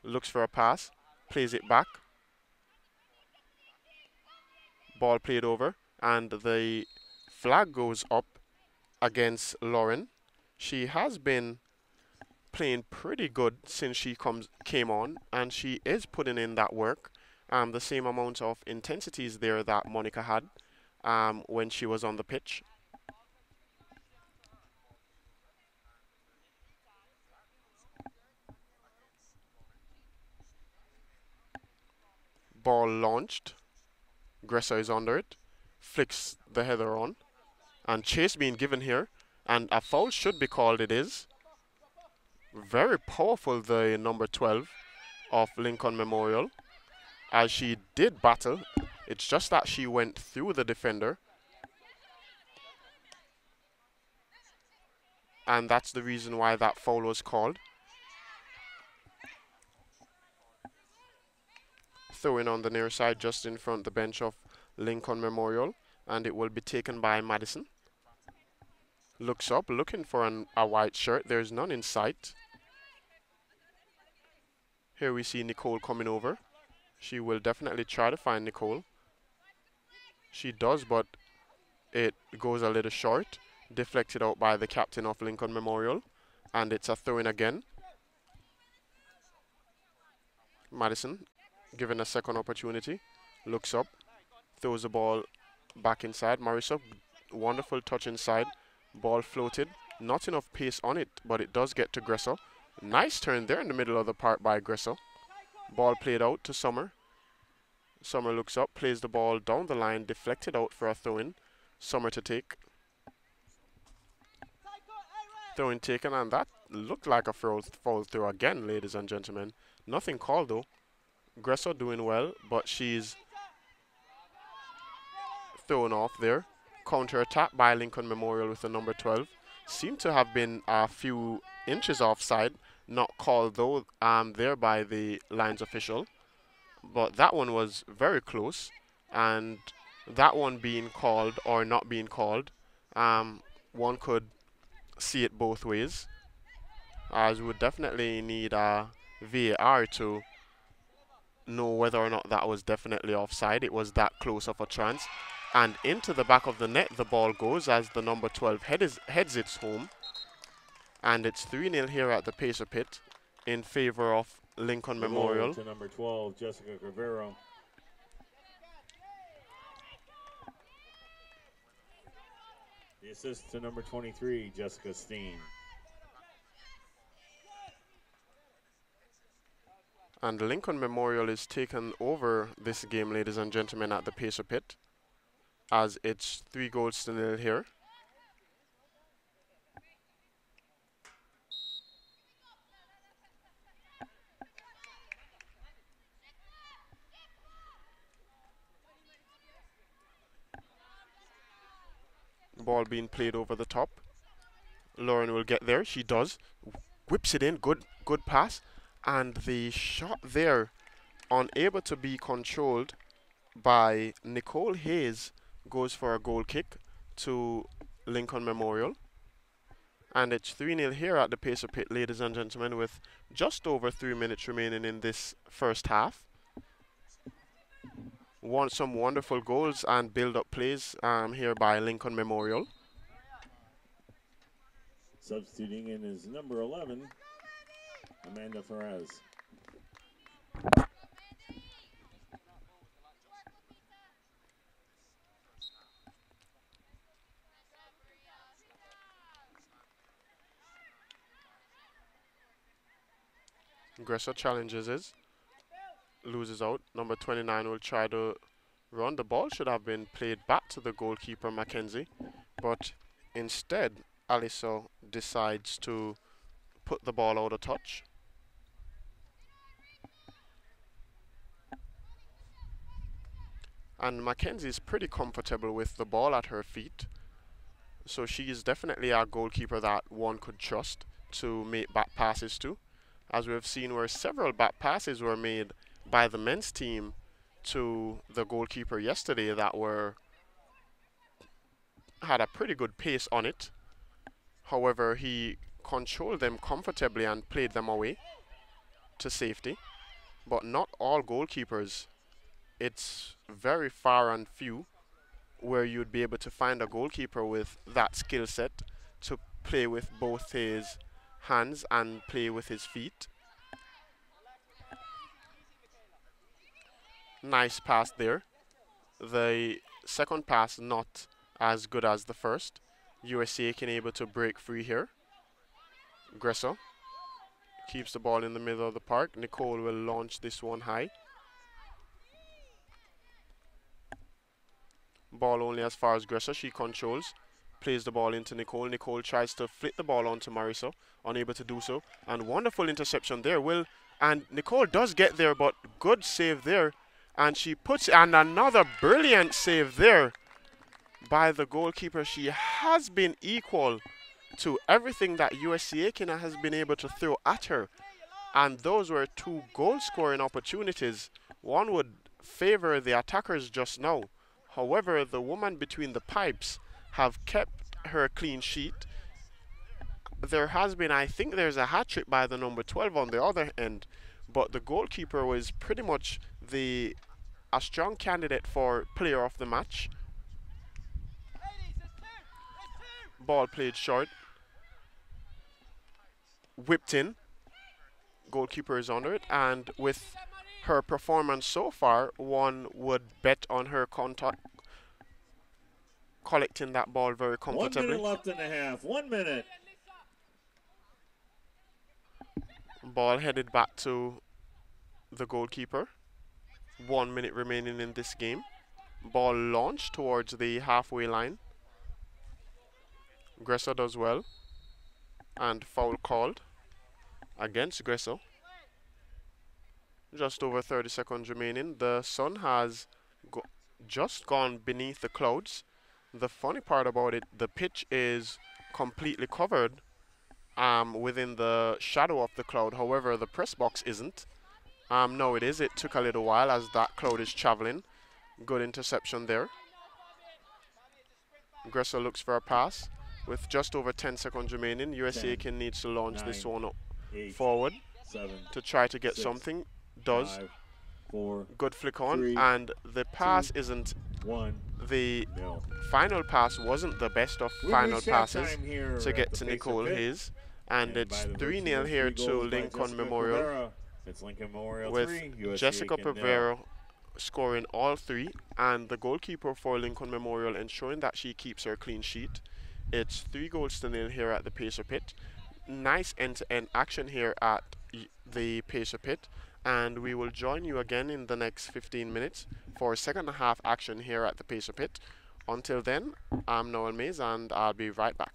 Looks for a pass. Plays it back. Ball played over. And the flag goes up against Lauren. She has been playing pretty good since she came on. And she is putting in that work. The same amount of intensities there that Monica had when she was on the pitch. Ball launched. Gressa is under it. Flicks the header on. And chase being given here. And a foul should be called, it is. Very powerful, the number 12 of Lincoln Memorial. as she did battle. It's just that she went through the defender. And that's the reason why that foul was called. Throwing on the near side just in front of the bench of Lincoln Memorial. And it will be taken by Madison. Looks up, looking for a white shirt. There's none in sight. Here we see Nicole coming over. She will definitely try to find Nicole. She does, but it goes a little short. Deflected out by the captain of Lincoln Memorial. And it's a throw-in again. Madison given a second opportunity. Looks up. Throws the ball back inside. Marissa, wonderful touch inside. Ball floated. Not enough pace on it, but it does get to Gresso. Nice turn there in the middle of the park by Gresso. Ball played out to Summer. Summer looks up, plays the ball down the line, deflected out for a throw-in. Summer to take. Throw-in taken, and that looked like a foul throw again, ladies and gentlemen. Nothing called though. Gresso doing well, but she's thrown off there. Counter attack by Lincoln Memorial with the number 12. Seemed to have been a few inches offside. Not called though there by the lines official. But that one was very close. And that one being called or not being called, one could see it both ways. As we would definitely need a VAR to know whether or not that was definitely offside. It was that close of a chance. And into the back of the net the ball goes as the number 12 heads its home. And it's 3-0 here at the Pacer Pit in favor of Lincoln Memorial. To number 12, Jessica Guerrero. The assist to number 23, Jessica Steen. And Lincoln Memorial is taken over this game, ladies and gentlemen, at the Pacer Pit, as it's 3-0 here. Ball being played over the top. Lauren will get there. She does. Whips it in. Good pass. And the shot there, unable to be controlled by Nicole Hayes, goes for a goal kick to Lincoln Memorial. And it's 3-0 here at the Pacer Pit, ladies and gentlemen, with just over 3 minutes remaining in this first half. Some wonderful goals and build-up plays here by Lincoln Memorial. Substituting in is number 11, Amanda Ferraz. Gressa challenges it, loses out. Number 29 will try to run. The ball should have been played back to the goalkeeper, Mackenzie, but instead, Alissa decides to put the ball out of touch. And Mackenzie is pretty comfortable with the ball at her feet. So she is definitely a goalkeeper that one could trust to make back passes to. As we have seen where several back passes were made by the men's team to the goalkeeper yesterday that had a pretty good pace on it. However, he controlled them comfortably and played them away to safety. But not all goalkeepers. It's very far and few where you'd be able to find a goalkeeper with that skill set to play with both his hands and play with his feet. Nice pass there. The second pass not as good as the first. USC Aiken able to break free here. Gressa keeps the ball in the middle of the park. Nicole will launch this one high. Ball only as far as Gressa. She controls. Plays the ball into Nicole. Nicole tries to flick the ball onto Marissa. Unable to do so. And wonderful interception there. And Nicole does get there, but good save there And she puts, and another brilliant save there by the goalkeeper. She has been equal to everything that USC Aiken has been able to throw at her. And those were two goal scoring opportunities. One would favor the attackers just now. However, the woman between the pipes have kept her clean sheet. There has been, I think there's a hat trick by the number 12 on the other end, but the goalkeeper was pretty much a strong candidate for player of the match. Ball played short, whipped in. Goalkeeper is under it, and with her performance so far, one would bet on her contact collecting that ball very comfortably. 1 minute left in the half. 1 minute. Ball headed back to the goalkeeper. 1 minute remaining in this game. Ball launched towards the halfway line. Gressel does well. And foul called against Gressel. Just over 30 seconds remaining. The sun has just gone beneath the clouds. The funny part about it, the pitch is completely covered within the shadow of the cloud. However, the press box isn't. No, it is. It took a little while as that cloud is traveling. Good interception there. Gressel looks for a pass. With just over 10 seconds remaining, USC Aiken needs to launch 9, this one up 8, forward 7, to try to get 6, something. Does. 5, 4, good flick on, 3, and the pass 2, isn't 1. the No. final pass wasn't the best of final passes to get to Nicole Hayes, and it's 3-0 here to Lincoln Memorial, It's Lincoln Memorial with 3, USC Jessica Aiken Pavero scoring all three, and the goalkeeper for Lincoln Memorial ensuring that she keeps her clean sheet. It's 3-0 here at the Pacer Pit. Nice end-to-end action here at the Pacer Pit, and we will join you again in the next 15 minutes for second half action here at the Pacer Pit. Until then, I'm Noel Mays, and I'll be right back.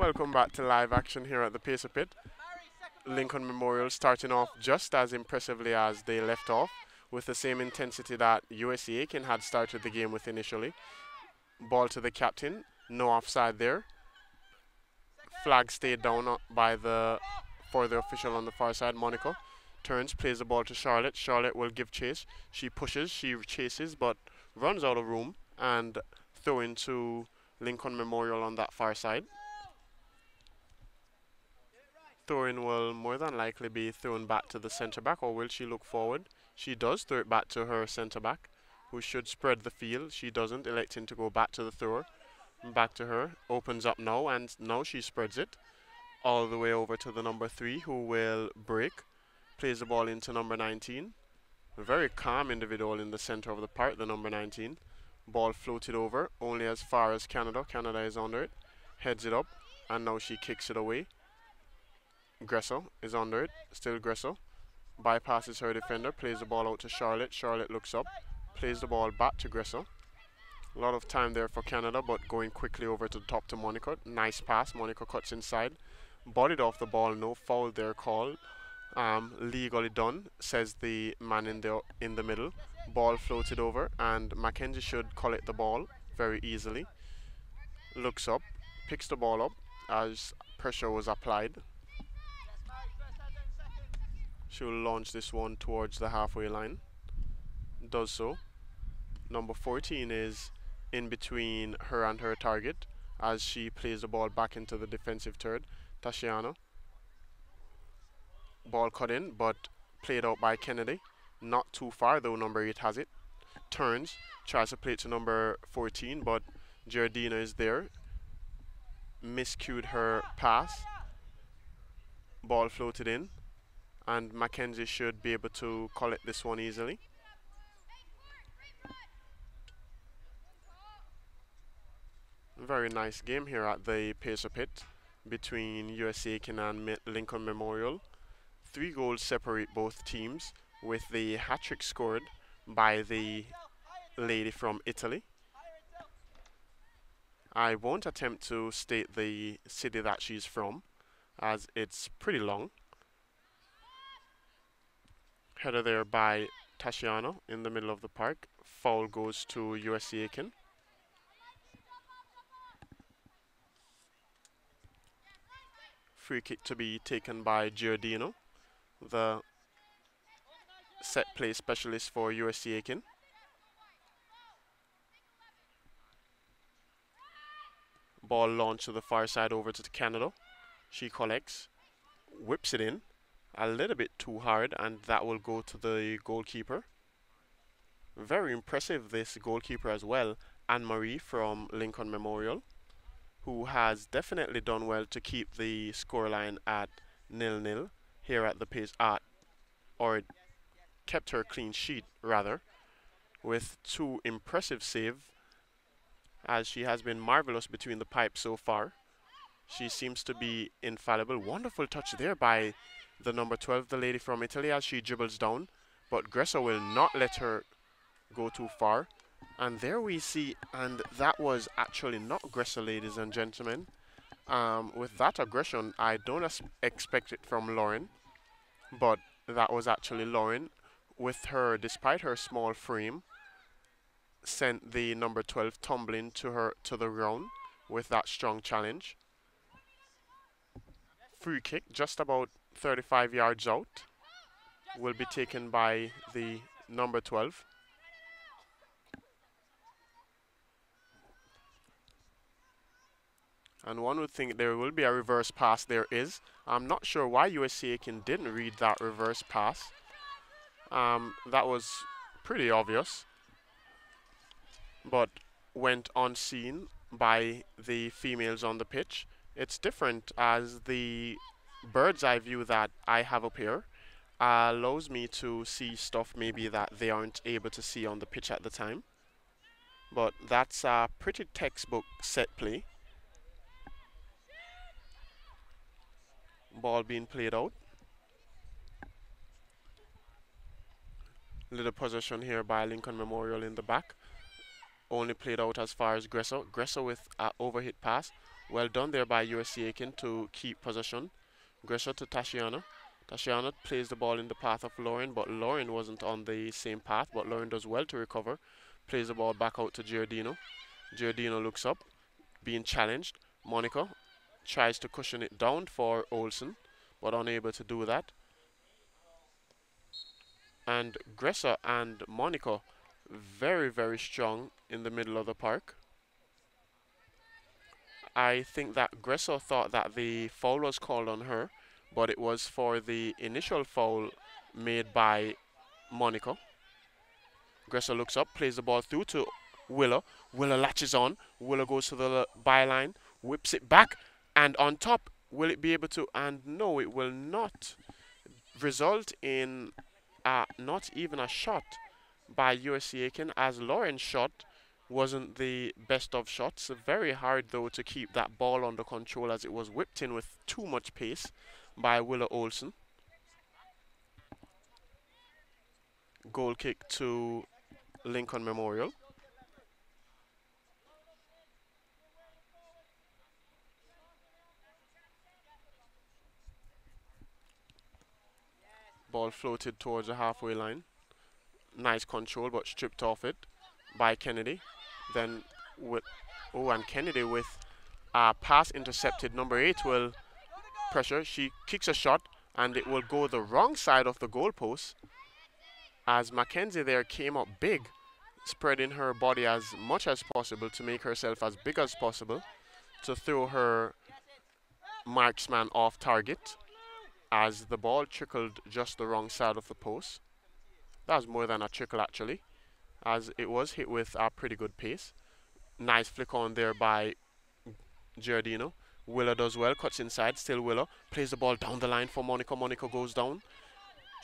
Welcome back to live action here at the Pacer Pit. Lincoln Memorial starting off just as impressively as they left off, with the same intensity that USC Aiken had started the game with initially. Ball to the captain, no offside there. Flag stayed down by for the official on the far side, Monaco. Turns, plays the ball to Charlotte. Charlotte will give chase. She pushes, she chases, but runs out of room and throw into Lincoln Memorial on that far side. Throw-in will more than likely be thrown back to the centre back, or will she look forward? She does throw it back to her centre back, who should spread the field. She doesn't, electing to go back to the thrower. Back to her, opens up now, and now she spreads it all the way over to the number 3, who will break. Plays the ball into number 19. A very calm individual in the center of the park, the number 19. Ball floated over, only as far as Canada. Canada is under it. Heads it up, and now she kicks it away. Gresso is under it, still Gresso. Bypasses her defender, plays the ball out to Charlotte. Charlotte looks up, plays the ball back to Gresso. A lot of time there for Canada, but going quickly over to the top to Monaco. Nice pass, Monaco cuts inside. Bodied off the ball, no foul there called. Legally done, says the man in the middle. Ball floated over, and Mackenzie should collect the ball very easily. Looks up, picks the ball up as pressure was applied. She will launch this one towards the halfway line. Does so. Number 14 is in between her and her target as she plays the ball back into the defensive third. Tashiano. Ball cut in, but played out by Kennedy. Not too far, though number 8 has it. Turns, tries to play it to number 14, but Giardina is there. Miscued her pass. Ball floated in, and Mackenzie should be able to collect this one easily. Very nice game here at the Pacer Pit between USC Aiken and Lincoln Memorial. 3 goals separate both teams, with the hat-trick scored by the lady from Italy. I won't attempt to state the city that she's from, as it's pretty long. Header there by Tashiano in the middle of the park. Foul goes to USC Aiken. Free kick to be taken by Giordino, the set play specialist for USC Aiken. Ball launched to the far side over to Canada. She collects, whips it in a little bit too hard, and that will go to the goalkeeper. Very impressive, this goalkeeper as well, Anne-Marie from Lincoln Memorial, who has definitely done well to keep the scoreline at 0-0 here at the pace or kept her clean sheet rather, with 2 impressive saves, as she has been marvelous between the pipes so far. She seems to be infallible. Wonderful touch there by the number 12, the lady from Italy, as she dribbles down, but Gresso will not let her go too far. And there we see, and that was actually not Gresso, ladies and gentlemen. With that aggression, I don't expect it from Lauren, but that was actually Lauren. With her, despite her small frame, sent the number 12 tumbling to the ground with that strong challenge. Free kick, just about 35 yards out, will be taken by the number 12. And one would think there will be a reverse pass. There is. I'm not sure why USC Aiken didn't read that reverse pass. That was pretty obvious, but went unseen by the females on the pitch. It's different, as the bird's eye view that I have up here allows me to see stuff maybe that they aren't able to see on the pitch at the time. But that's a pretty textbook set play. Ball being played out. Little possession here by Lincoln Memorial in the back. Only played out as far as Gresso. Gresso with an overhit pass. Well done there by USC Aiken to keep possession. Gressa to Tashiana. Tashiana plays the ball in the path of Lauren, but Lauren wasn't on the same path, but Lauren does well to recover. Plays the ball back out to Giardino. Giardino looks up, being challenged. Monica tries to cushion it down for Olsen, but unable to do that. And Gressa and Monica very, very strong in the middle of the park. I think that Gressa thought that the foul was called on her, but it was for the initial foul made by Monica. Gressa looks up, plays the ball through to Willa. Willa latches on. Willa goes to the byline, whips it back, and on top. Will it be able to? And no, it will not result in not even a shot by USC Aiken, as Lauren's shot wasn't the best of shots. Very hard though to keep that ball under control, as it was whipped in with too much pace by Willa Olsen. Goal kick to Lincoln Memorial. Ball floated towards the halfway line. Nice control, but stripped off it by Kennedy. Then with and Kennedy with a pass intercepted. Number 8 will pressure. She kicks a shot, and it will go the wrong side of the goalpost, as Mackenzie there came up big, spreading her body as much as possible to make herself as big as possible to throw her marksman off target, as the ball trickled just the wrong side of the post. That was more than a trickle actually, as it was hit with a pretty good pace. Nice flick on there by Giardino. Willa does well, cuts inside, still Willa. Plays the ball down the line for Monica. Monica goes down.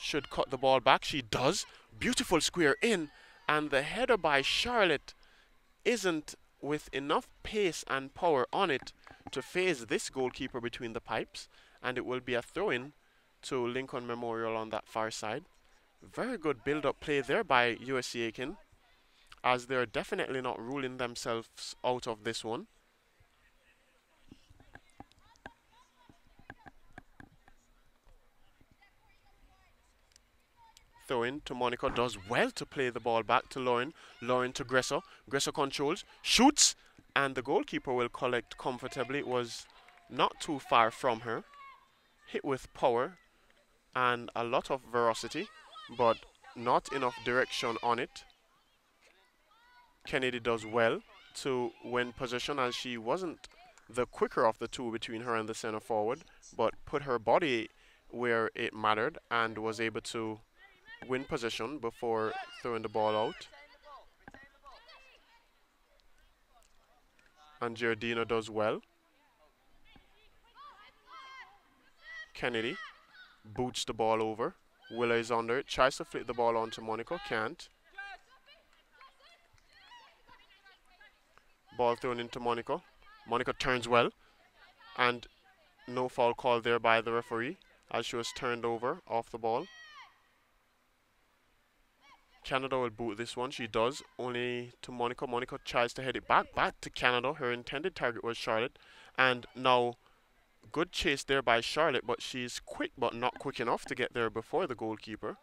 Should cut the ball back. She does. Beautiful square in. And the header by Charlotte isn't with enough pace and power on it to phase this goalkeeper between the pipes. And it will be a throw-in to Lincoln Memorial on that far side. Very good build-up play there by USC Aiken, as they're definitely not ruling themselves out of this one. Throw in to Monica, does well to play the ball back to Lauren. Lauren to Gressa. Gressa controls, shoots, and the goalkeeper will collect comfortably. It was not too far from her. Hit with power and a lot of ferocity, but not enough direction on it. Kennedy does well to win possession, as she wasn't the quicker of the two between her and the center forward, but put her body where it mattered and was able to win possession before throwing the ball out. And Giardino does well. Kennedy boots the ball over. Willa is under it, tries to flick the ball onto Monica, can't. Ball thrown into Monica. Monica turns well, and no foul called there by the referee, as she was turned over off the ball. Canada will boot this one. She does, only to Monica. Monica tries to head it back to Canada. Her intended target was Charlotte, and now good chase there by Charlotte, but she's quick but not quick enough to get there before the goalkeeper.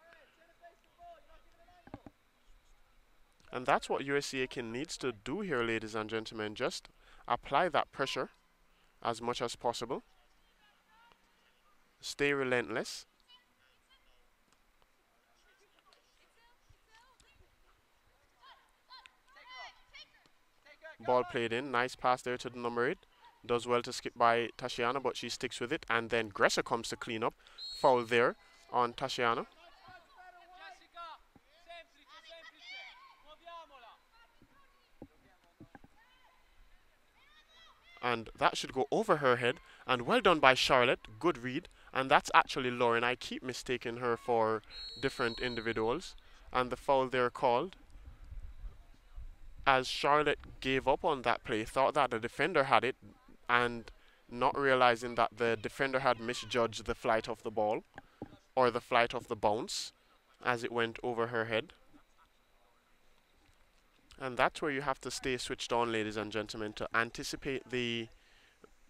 And that's what USC Aiken needs to do here, ladies and gentlemen. Just apply that pressure as much as possible. Stay relentless. Ball played in. Nice pass there to the number 8. Does well to skip by Tashiana, but she sticks with it. And then Gressa comes to clean up. Foul there on Tashiana. And that should go over her head. And well done by Charlotte. Good read. And that's actually Lauren. I keep mistaking her for different individuals. And the foul there called, as Charlotte gave up on that play, thought that the defender had it, and not realizing that the defender had misjudged the flight of the ball, or the flight of the bounce, as it went over her head. And that's where you have to stay switched on, ladies and gentlemen, to anticipate the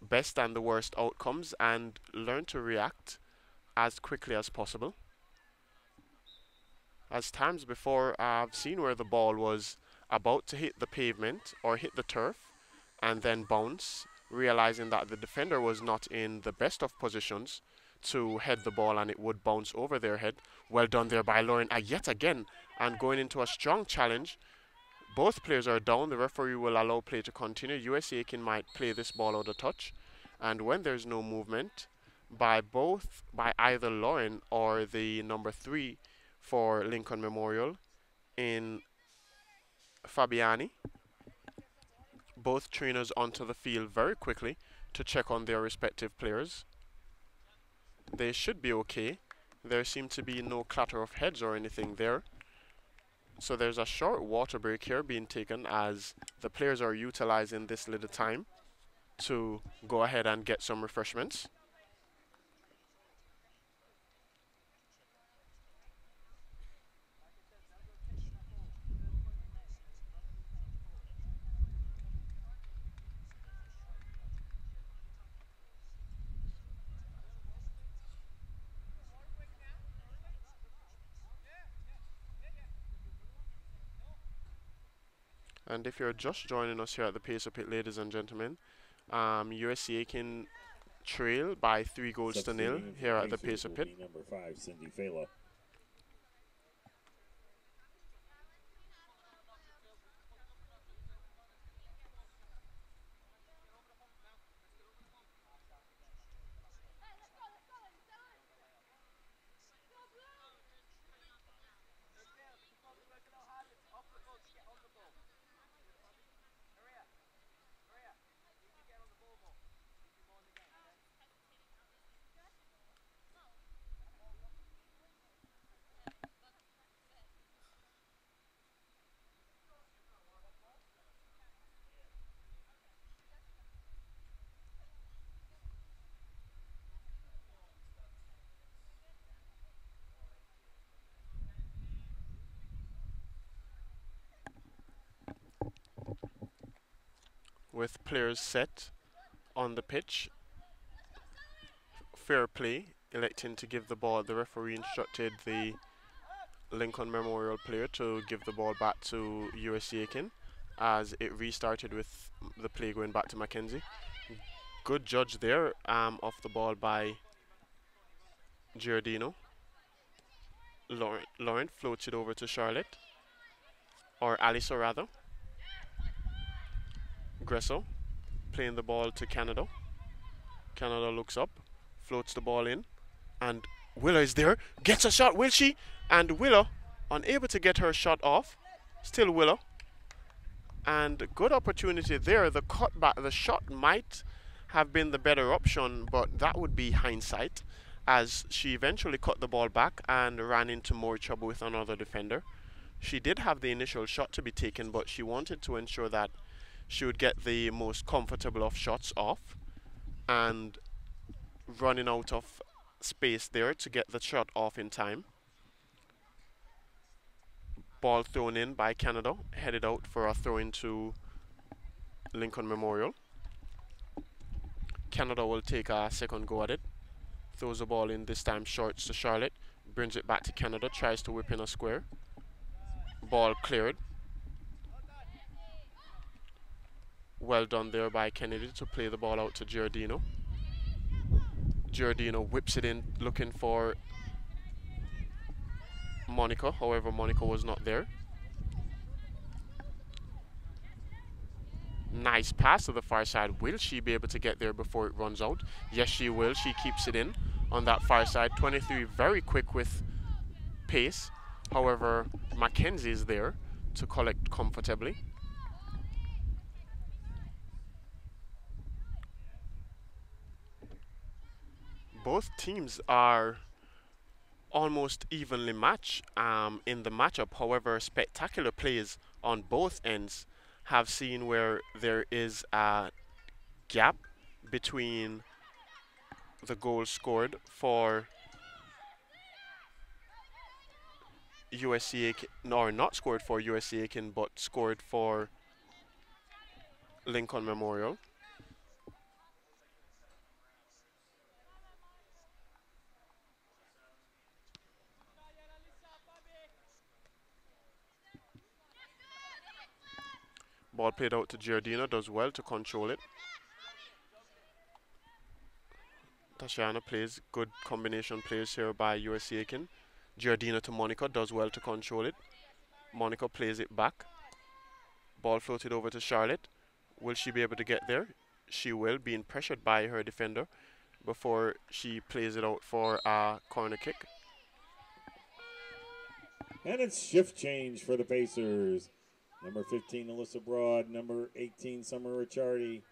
best and the worst outcomes and learn to react as quickly as possible. As times before, I've seen where the ball was about to hit the pavement or hit the turf and then bounce, realizing that the defender was not in the best of positions to head the ball and it would bounce over their head. Well done there by Lauren yet again, and going into a strong challenge. Both players are down. The referee will allow play to continue. USC Aiken might play this ball out of touch, and when there's no movement by either Lauren or the number 3 for Lincoln Memorial in Fabiani, both trainers onto the field very quickly to check on their respective players. They should be okay. There seem to be no clatter of heads or anything there. So there's a short water break here being taken as the players are utilizing this little time to go ahead and get some refreshments. And if you're just joining us here at the Pacer Pit, ladies and gentlemen, USC Aiken trail by 3 goals to nil here at the Pacer Pit. Number 5, Cindy Fela. With players set on the pitch, fair play, electing to give the ball. The referee instructed the Lincoln Memorial player to give the ball back to USC Aiken as it restarted with the play going back to Mackenzie. Good judge there off the ball by Giardino. Lauren floats it over to Charlotte, or Alisa rather. Gresso playing the ball to Canada. Canada looks up, floats the ball in, and Willa is there, gets a shot, will she? And Willa, unable to get her shot off, still Willa. And good opportunity there. The cutback, the shot might have been the better option, but that would be hindsight, as she eventually cut the ball back and ran into more trouble with another defender. She did have the initial shot to be taken, but she wanted to ensure that she would get the most comfortable of shots off, and running out of space there to get the shot off in time. Ball thrown in by Canada, headed out for a throw into Lincoln Memorial. Canada will take a second go at it. Throws the ball in, this time shorts to Charlotte. Brings it back to Canada, tries to whip in a square. Ball cleared. Well done there by Kennedy to play the ball out to Giardino. Giardino whips it in, looking for Monica. However, Monica was not there. Nice pass to the far side. Will she be able to get there before it runs out? Yes, she will. She keeps it in on that far side. 23, very quick with pace. However, Mackenzie is there to collect comfortably. Both teams are almost evenly matched in the matchup. However, spectacular plays on both ends have seen where there is a gap between the goals scored for USC Aiken, or not scored for USC Aiken, but scored for Lincoln Memorial. Ball played out to Giardina, does well to control it. Tashiana plays, good combination plays here by USC Aiken. Giardina to Monica, does well to control it. Monica plays it back. Ball floated over to Charlotte. Will she be able to get there? She will, being pressured by her defender before she plays it out for a corner kick. And it's shift change for the Pacers. Number 15, Alyssa Broad. Number 18, Summer Ricciardi.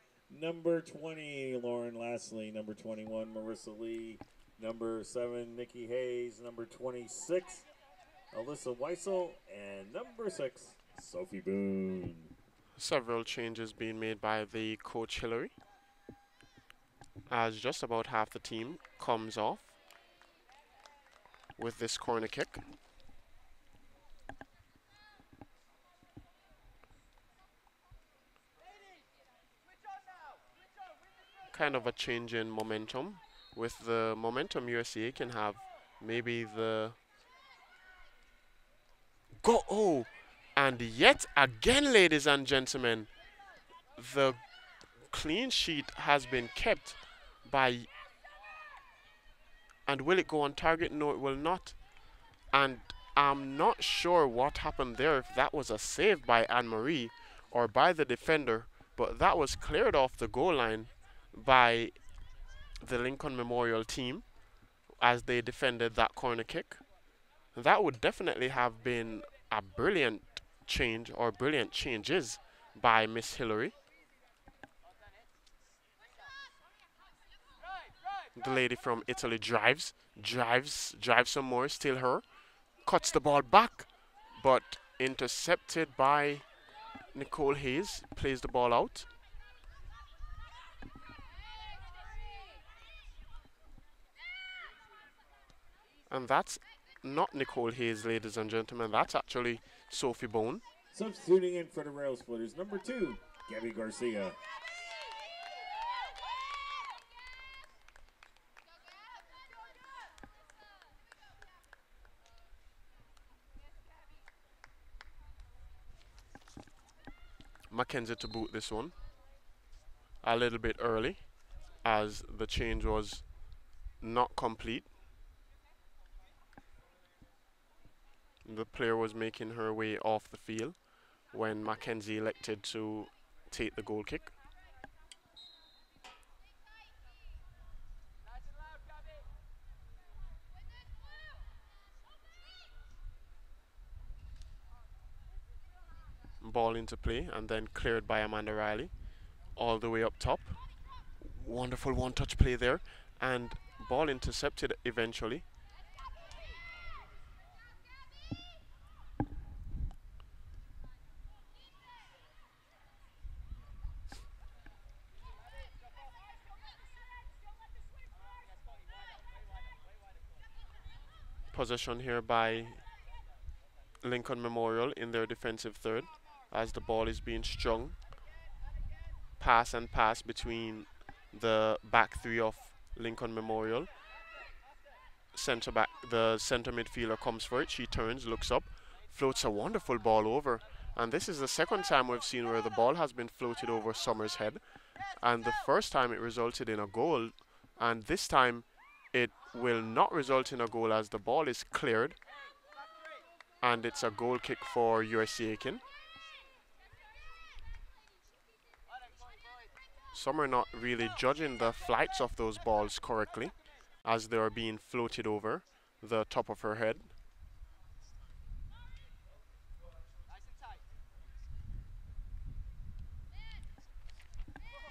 Number 20, Lauren Lastly. Number 21, Marissa Lee. Number 7, Nikki Hayes. Number 26, Alyssa Weissel. And number 6, Sophie Boone. Several changes being made by the coach Hillary, as just about half the team comes off with this corner kick. Kind of a change in momentum. With the momentum USC can have, maybe the go. Oh, and yet again, ladies and gentlemen, the clean sheet has been kept by. And will it go on target? No, it will not. And I'm not sure what happened there, if that was a save by Anne-Marie or by the defender, but that was cleared off the goal line by the Lincoln Memorial team as they defended that corner kick. That would definitely have been a brilliant change, or brilliant changes by Miss Hillary. The lady from Italy drives some more, still her. Cuts the ball back, but intercepted by Nicole Hayes. Plays the ball out. And that's not Nicole Hayes, ladies and gentlemen. That's actually Sophie Bone. Substituting in for the Rail Splitters, number 2, Gabby Garcia. Mackenzie to boot this one a little bit early, as the change was not complete. The player was making her way off the field when Mackenzie elected to take the goal kick. Ball into play and then cleared by Amanda Riley all the way up top. Wonderful one-touch play there, and ball intercepted eventually. Possession here by Lincoln Memorial in their defensive third, as the ball is being strung. Pass and pass between the back three of Lincoln Memorial. Center back, the center midfielder comes for it. She turns, looks up, floats a wonderful ball over. And this is the second time we've seen where the ball has been floated over Summers' head. And the first time it resulted in a goal. And this time it will not result in a goal, as the ball is cleared. And it's a goal kick for USC Aiken. Summer not really judging the flights of those balls correctly, as they are being floated over the top of her head.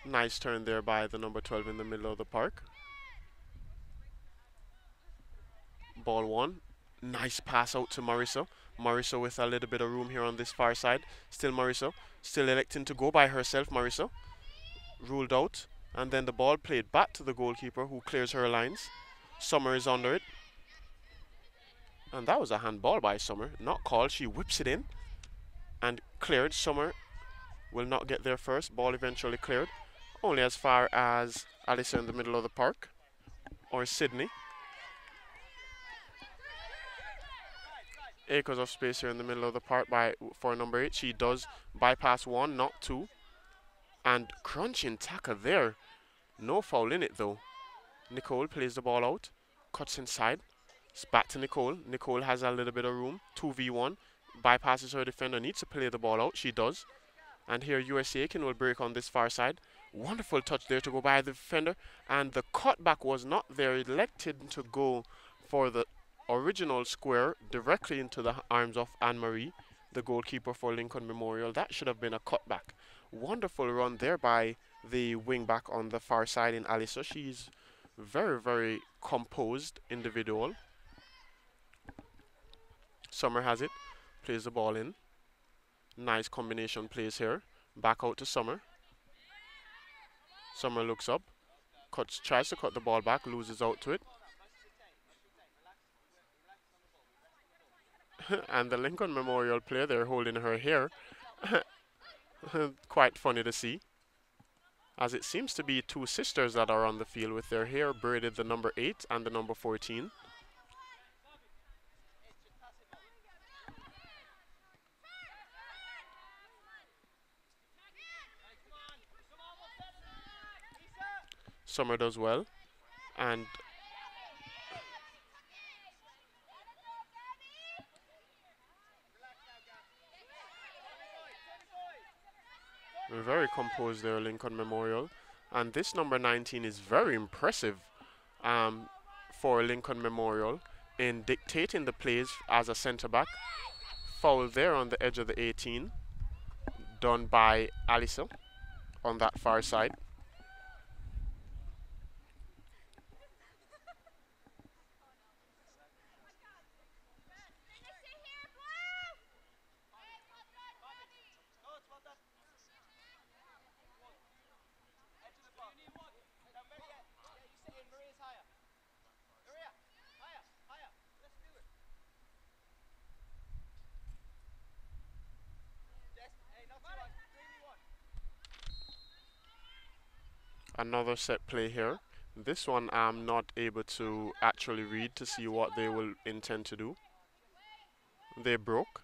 Nice turn there by the number 12 in the middle of the park. Ball one. Nice pass out to Marissa. Marissa with a little bit of room here on this far side. Still Marissa. Still electing to go by herself, Marissa. Ruled out. And then the ball played back to the goalkeeper, who clears her lines. Summer is under it. And that was a handball by Summer. Not called. She whips it in. And cleared. Summer will not get there first. Ball eventually cleared. Only as far as Alyssa in the middle of the park. Or Sydney. acres of space here in the middle of the park for number 8. She does bypass 1, not 2. And crunching tackle there. No foul in it though. Nicole plays the ball out, cuts inside. It's back to Nicole. Nicole has a little bit of room. 2v1. Bypasses her defender. Needs to play the ball out. She does. And here USC Aiken will break on this far side. Wonderful touch there to go by the defender. And the cutback was not there. It elected to go for the original square directly into the arms of Anne-Marie, the goalkeeper for Lincoln Memorial. That should have been a cutback. Wonderful run there by the wingback on the far side in Alyssa. She's very, very composed individual. Summer has it. Plays the ball in. Nice combination plays here. Back out to Summer. Summer looks up. Tries to cut the ball back. Loses out to it. And the Lincoln Memorial player there holding her hair. Quite funny to see. As it seems to be two sisters that are on the field with their hair braided, the number 8 and the number 14. Summer does well, and very composed there, Lincoln Memorial. And this number 19 is very impressive for Lincoln Memorial in dictating the plays as a centre back. Foul there on the edge of the 18, done by Alyssa on that far side. Another set play here. This one I'm not able to actually read to see what they will intend to do. They broke,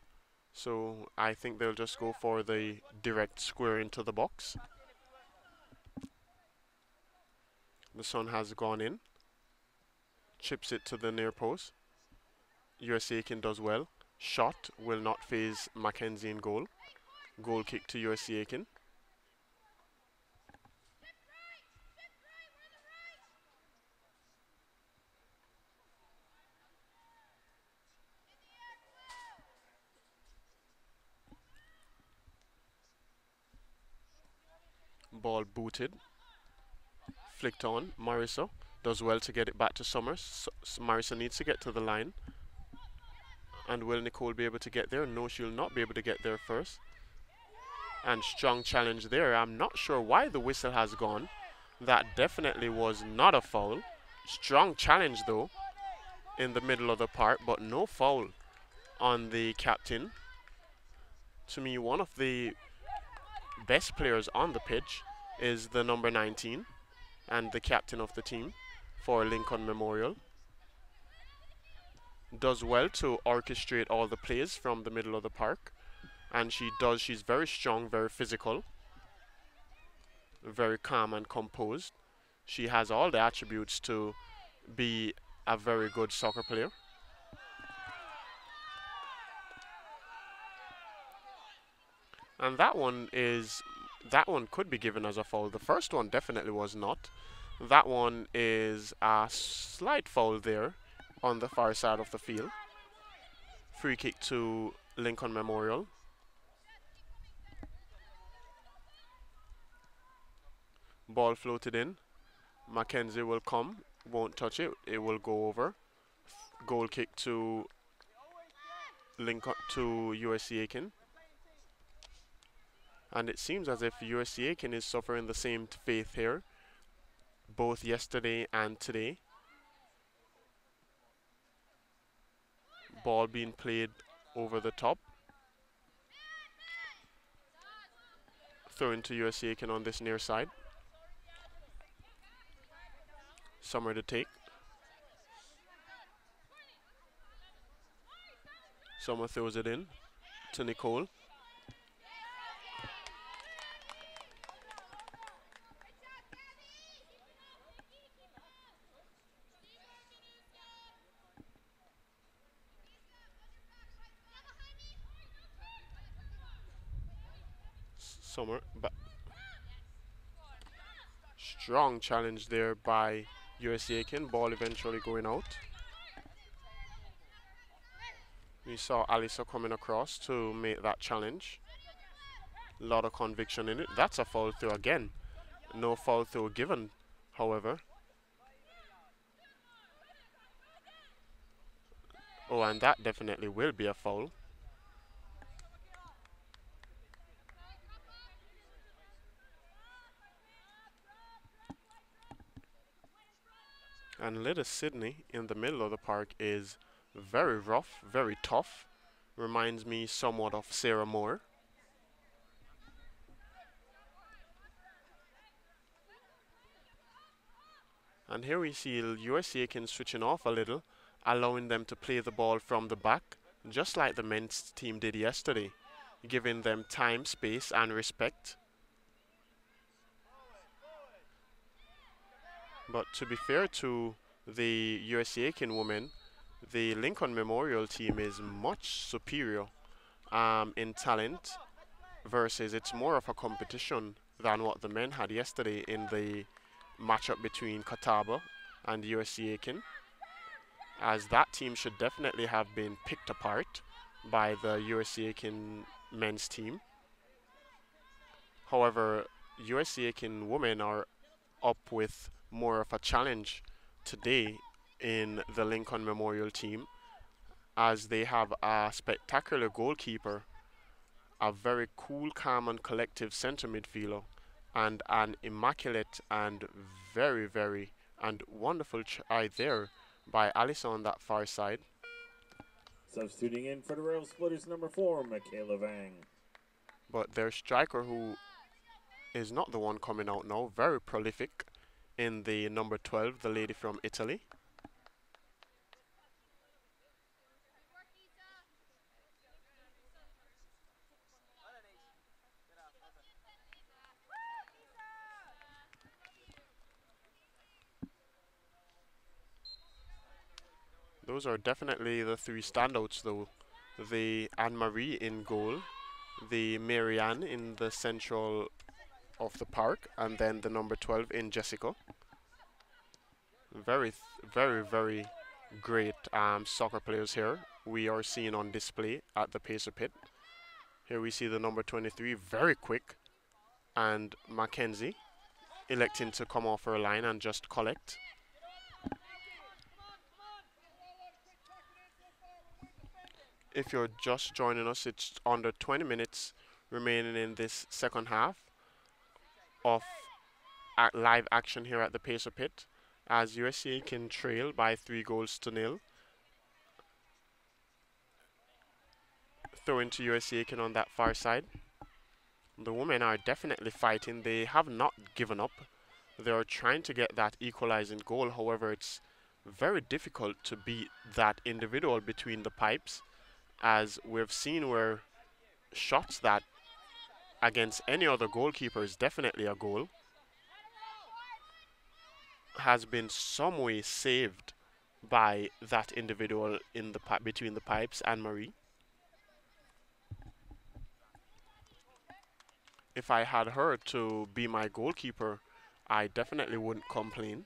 so I think they'll just go for the direct square into the box. The sun has gone in. Chips it to the near post. USC Aiken does well. Shot will not phase Mackenzie in goal. Goal kick to USC Aiken. Ball booted. Flicked on. Marissa does well to get it back to Summers. Marissa needs to get to the line. And will Nicole be able to get there? No, she'll not be able to get there first. And strong challenge there. I'm not sure why the whistle has gone. That definitely was not a foul. Strong challenge though in the middle of the park, but no foul on the captain. To me, one of the best players on the pitch is the number 19 and the captain of the team for Lincoln Memorial. Does well to orchestrate all the plays from the middle of the park, and she's very strong, very physical, very calm and composed. She has all the attributes to be a very good soccer player. And that one could be given as a foul. The first one definitely was not. That one is a slight foul there on the far side of the field. Free kick to Lincoln Memorial. Ball floated in. Mackenzie will come, won't touch it. It will go over. Goal kick to USC Aiken. And it seems as if USC Aiken is suffering the same fate here, both yesterday and today. Ball being played over the top. Throw into USC Aiken on this near side. Summer to take. Summer throws it in to Nicole. Summer, strong challenge there by USC Aiken. Ball eventually going out. We saw Alisa coming across to make that challenge. A lot of conviction in it. That's a foul throw again. No foul throw given, however. Oh, and that definitely will be a foul. And little Sydney in the middle of the park is very rough, very tough. Reminds me somewhat of Sarah Moore. And here we see USC Aiken switching off a little, allowing them to play the ball from the back, just like the men's team did yesterday, giving them time, space, and respect. But to be fair to the USC Aiken women, the Lincoln Memorial team is much superior in talent versus it's more of a competition than what the men had yesterday in the matchup between Catawba and USC Aiken, as that team should definitely have been picked apart by the USC Aiken men's team. However, USC Aiken women are up with more of a challenge today in the Lincoln Memorial team, as they have a spectacular goalkeeper, a very cool, calm, and collective center midfielder, and an immaculate and very, very and wonderful try there by Allison on that far side. Substituting in for the Rail Splitters, number 4, Michaela Vang. But their striker, who is not the one coming out now, very prolific in the number 12, the lady from Italy. Those are definitely the three standouts, though. The Anne-Marie in goal, the Marianne in the central of the park, and then the number 12 in Jessica. Very, very great soccer players here we are seeing on display at the Pacer Pit. Here we see the number 23, very quick, and Mackenzie electing to come off her line and just collect. If you're just joining us, it's under 20 minutes remaining in this second half of live action here at the Pacer Pit, as USC can trail by 3-0. Throw into USC Aiken on that far side. The women are definitely fighting. They have not given up. They are trying to get that equalizing goal. However, it's very difficult to beat that individual between the pipes, as we've seen where shots that against any other goalkeeper is definitely a goal has been some way saved by that individual in the between the pipes, Anne-Marie. If I had her to be my goalkeeper, I definitely wouldn't complain.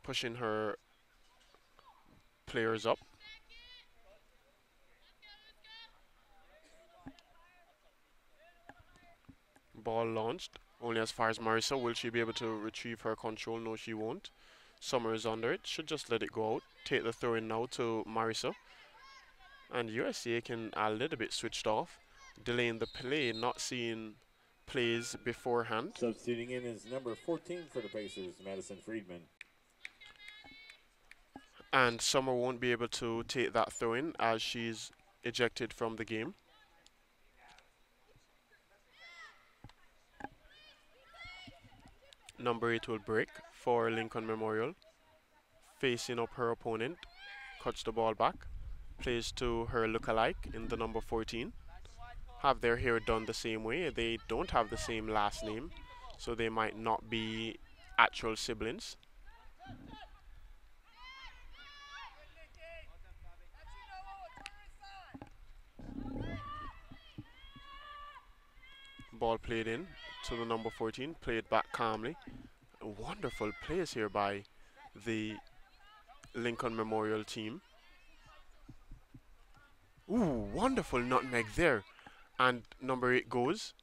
Pushing her players up. Ball launched, only as far as Marissa. Will she be able to retrieve her control? No, she won't. Summer is under it, should just let it go out. Take the throw in now to Marissa. And USC can a little bit switched off, delaying the play, not seeing plays beforehand. Substituting in is number 14 for the Pacers, Madison Friedman. And Summer won't be able to take that throw in as she's ejected from the game. Number 8 will break for Lincoln Memorial. Facing up her opponent, cuts the ball back, plays to her lookalike in the number 14. Have their hair done the same way. They don't have the same last name, so they might not be actual siblings. Ball played in to the number 14, played back calmly. Wonderful plays here by the Lincoln Memorial team. Ooh, wonderful nutmeg there. And number 8 goes,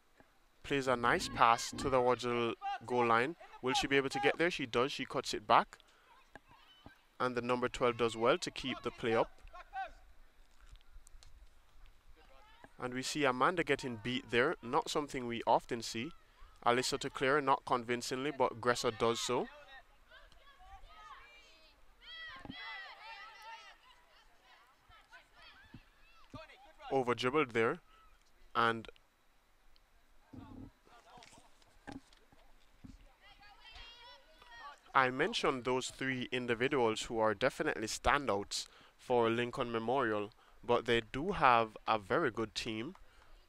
plays a nice pass to the original goal line. Will she be able to get there? She does. She cuts it back. And the number 12 does well to keep the play up. And we see Amanda getting beat there. Not something we often see. Alyssa to clear, not convincingly, but Gressa does so. Over dribbled there. And I mentioned those 3 individuals who are definitely standouts for Lincoln Memorial, but they do have a very good team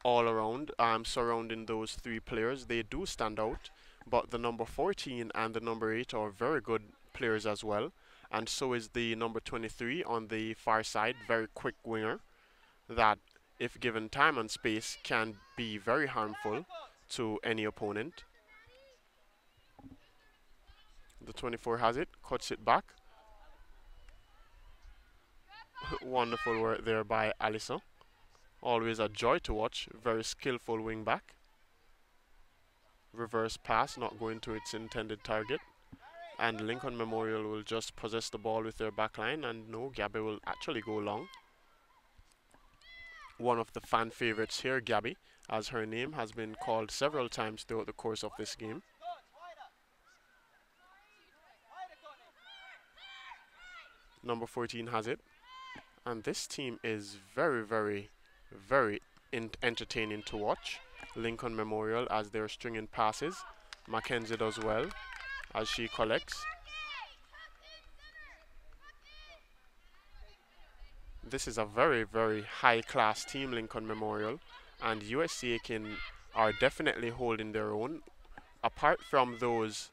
all around surrounding those 3 players. They do stand out, but the number 14 and the number 8 are very good players as well, and so is the number 23 on the far side, very quick winger that, if given time and space, can be very harmful to any opponent. The 24 has it, cuts it back. Wonderful work there by Alyssa. Always a joy to watch, very skillful wing back. Reverse pass, not going to its intended target. And Lincoln Memorial will just possess the ball with their back line, and no, Gabby will actually go long. One of the fan favorites here, Gabby, as her name has been called several times throughout the course of this game. Number 14 has it. And this team is very, very, very entertaining to watch. Lincoln Memorial as they're stringing passes. Mackenzie does well as she collects. This is a very, very high-class team, Lincoln Memorial, and USC Aiken are definitely holding their own. Apart from those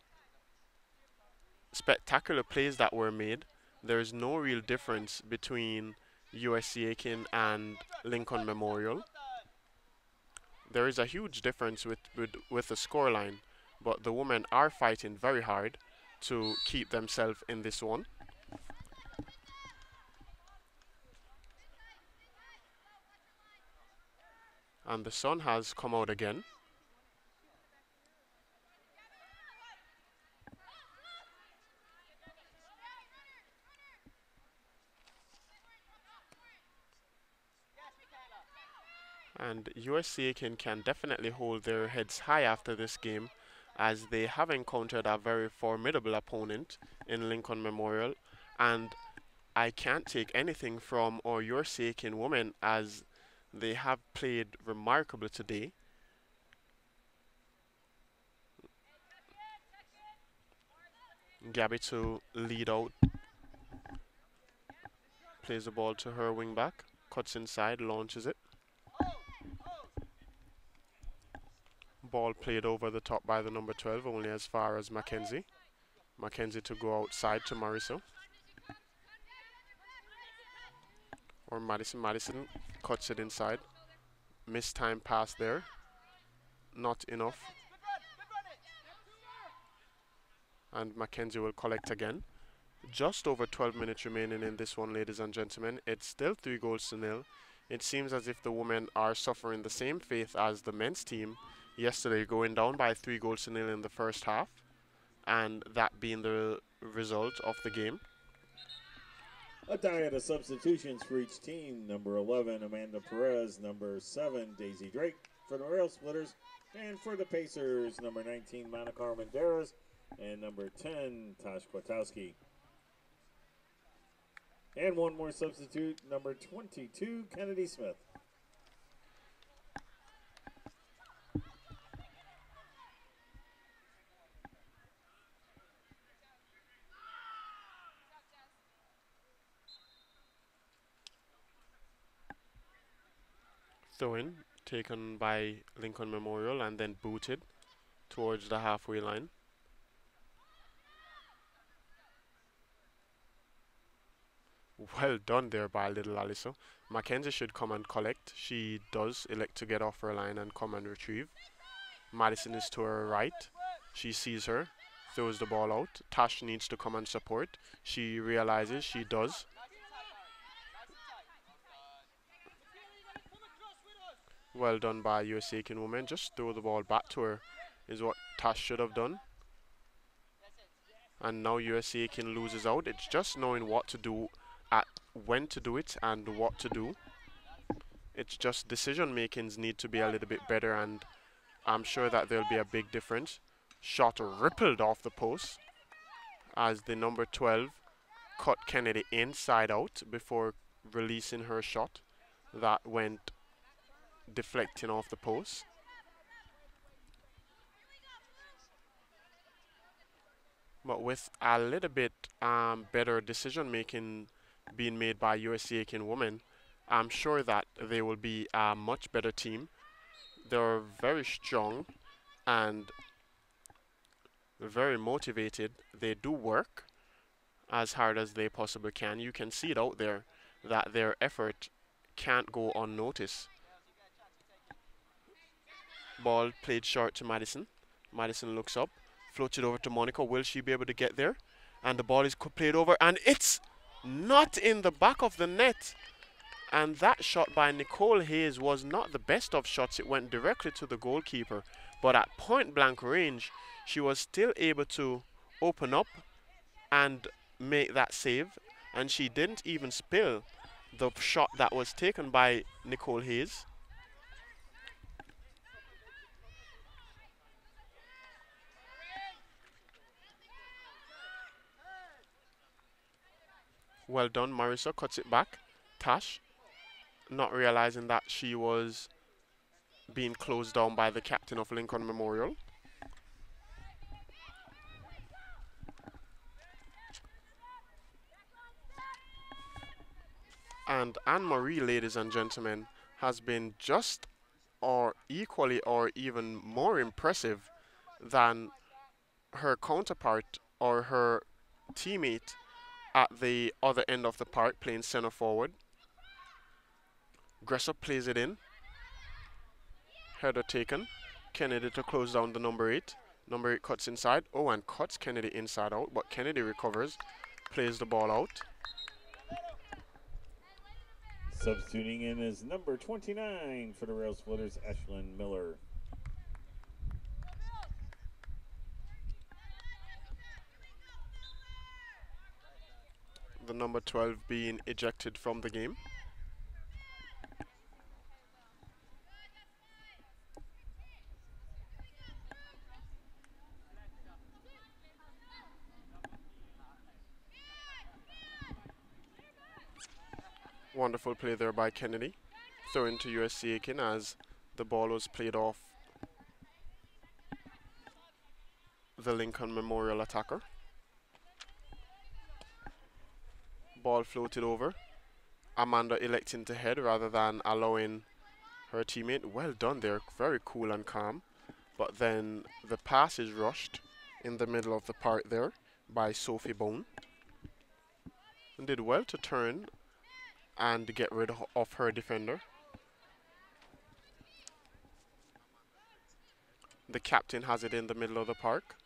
spectacular plays that were made, there is no real difference between USC Aiken and Lincoln Memorial. There is a huge difference with the scoreline, but the women are fighting very hard to keep themselves in this one. And the sun has come out again. And USC Aiken can definitely hold their heads high after this game, as they have encountered a very formidable opponent in Lincoln Memorial. And I can't take anything from our USC Aiken women, as they have played remarkably today. Gabby to lead out. Plays the ball to her wing back. Cuts inside, launches it. Ball played over the top by the number 12, only as far as Mackenzie. Mackenzie to go outside to Marissa. Or Madison. Madison cuts it inside. Missed time pass there. Not enough. And Mackenzie will collect again. Just over 12 minutes remaining in this one, ladies and gentlemen. It's still 3-0. It seems as if the women are suffering the same fate as the men's team yesterday, going down by 3-0 in the first half, and that being the result of the game. A diet of substitutions for each team. Number 11, Amanda Perez. Number 7, Daisy Drake for the Rail Splitters. And for the Pacers, number 19, Monica Armendares. And number 10, Tosh Kwiatkowski. And one more substitute, number 22, Kennedy Smith. Throw-in taken by Lincoln Memorial and then booted towards the halfway line. Well done there by little Aliso. Mackenzie should come and collect. She does elect to get off her line and come and retrieve. Madison is to her right. She sees her, throws the ball out. Tash needs to come and support. She realizes she does. Well done by USC Aiken women. Just throw the ball back to her is what Tash should have done. And now USC Aiken loses out. It's just knowing what to do, at when to do it and what to do. It's just decision makings need to be a little bit better, and I'm sure that there'll be a big difference. Shot rippled off the post as the number 12 cut Kennedy inside out before releasing her shot that went deflecting off the post. But with a little bit better decision making being made by USC Aiken women, I'm sure that they will be a much better team. They're very strong and very motivated. They do work as hard as they possibly can. You can see it out there that their effort can't go unnoticed. Ball played short to Madison. Madison looks up, floats it over to Monica. Will she be able to get there? And the ball is played over, and it's not in the back of the net. And that shot by Nicole Hayes was not the best of shots. It went directly to the goalkeeper. But at point blank range, she was still able to open up and make that save. And she didn't even spill the shot that was taken by Nicole Hayes. Well done, Marisa cuts it back. Tash, not realizing that she was being closed down by the captain of Lincoln Memorial. And Anne-Marie, ladies and gentlemen, has been just or equally or even more impressive than her counterpart or her teammate at the other end of the park playing center forward. Gressop plays it in. Header taken. Kennedy to close down the number 8. Number 8 cuts inside. Oh, and cuts Kennedy inside out, but Kennedy recovers, plays the ball out. Substituting in is number 29 for the Rail Splitters, Ashlyn Miller. The number 12 being ejected from the game. Wonderful play there by Kennedy. Throw into USC Aiken as the ball was played off the Lincoln Memorial attacker. Ball floated over. Amanda electing to head rather than allowing her teammate. Well done there, very cool and calm. But then the pass is rushed in the middle of the park there by Sophie Bone. And did well to turn and get rid of her defender. The captain has it in the middle of the park.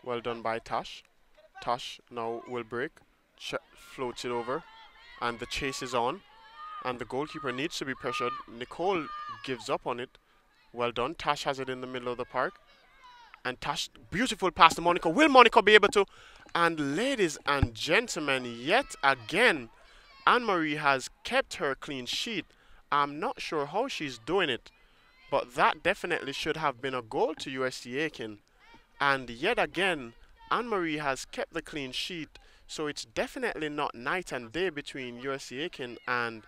Well done by Tash. Tash now will break, floats it over, and the chase is on. And the goalkeeper needs to be pressured. Nicole gives up on it. Well done. Tash has it in the middle of the park. And Tash, beautiful pass to Monica. Will Monica be able to? And ladies and gentlemen, yet again, Anne-Marie has kept her clean sheet. I'm not sure how she's doing it, but that definitely should have been a goal to USC Aiken. And yet again, Anne-Marie has kept the clean sheet, so it's definitely not night and day between USC Aiken and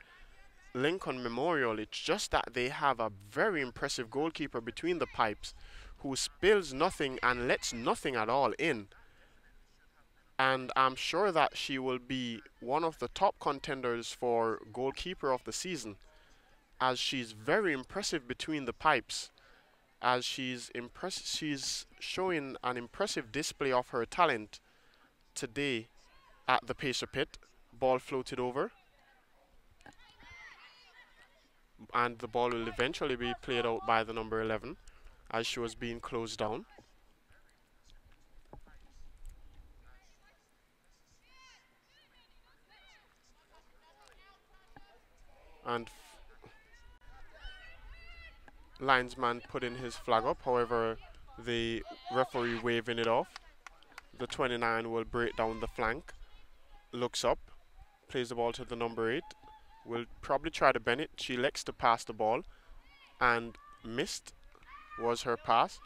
Lincoln Memorial. It's just that they have a very impressive goalkeeper between the pipes who spills nothing and lets nothing at all in. And I'm sure that she will be one of the top contenders for goalkeeper of the season, as she's very impressive between the pipes, as she's showing an impressive display of her talent today at the Pacer pit. Ball floated over, and the ball will eventually be played out by the number 11 as she was being closed down. And linesman putting his flag up, however, the referee waving it off. The 29 will break down the flank, looks up, plays the ball to the number 8, will probably try to bend it. She elects to pass the ball, and missed was her pass.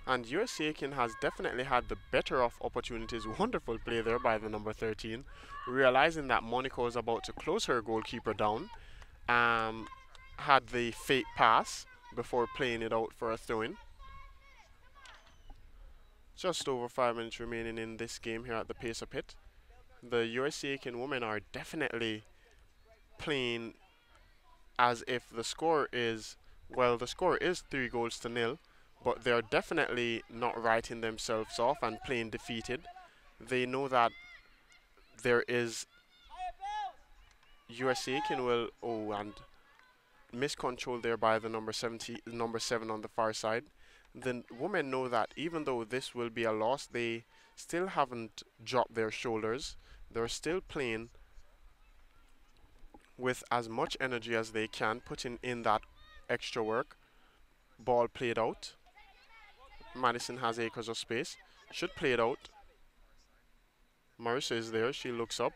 And USC Aiken has definitely had the better of opportunities. Wonderful play there by the number 13. Realizing that Monica was about to close her goalkeeper down, had the fake pass before playing it out for a throw-in. Just over 5 minutes remaining in this game here at the Pacer pit. The USC Aiken women are definitely playing as if the score is, well, the score is 3-0, but they're definitely not writing themselves off and playing defeated. They know that there is USC Aiken will, oh, and miscontrol there by the number 7 on the far side. The women know that even though this will be a loss, they still haven't dropped their shoulders. They're still playing with as much energy as they can, putting in that extra work. Ball played out. Madison has acres of space. Should play it out. Marissa is there. She looks up.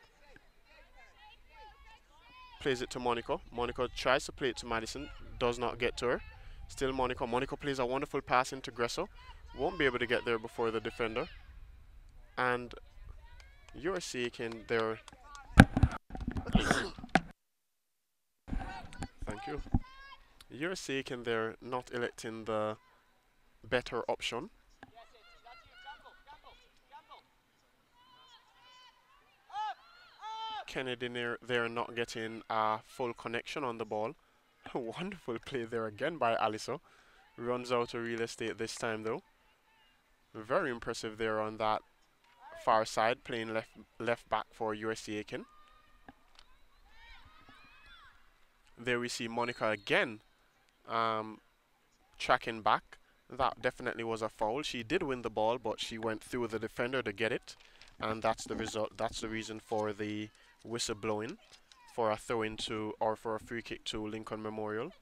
Plays it to Monica. Monica tries to play it to Madison. Does not get to her. Still Monica. Monica plays a wonderful pass into Gresso. Won't be able to get there before the defender. And USC Aiken there. Thank you. USC Aiken there not electing the better option. Kennedy there not getting a full connection on the ball. Wonderful play there again by Aliso. Runs out of real estate this time though. Very impressive there on that far side, playing left back for USC Aiken. There we see Monica again tracking back. That definitely was a foul. She did win the ball, but she went through the defender to get it, and that's the result. That's the reason for the whistle blowing for a throw-in to, or for a free kick to Lincoln Memorial.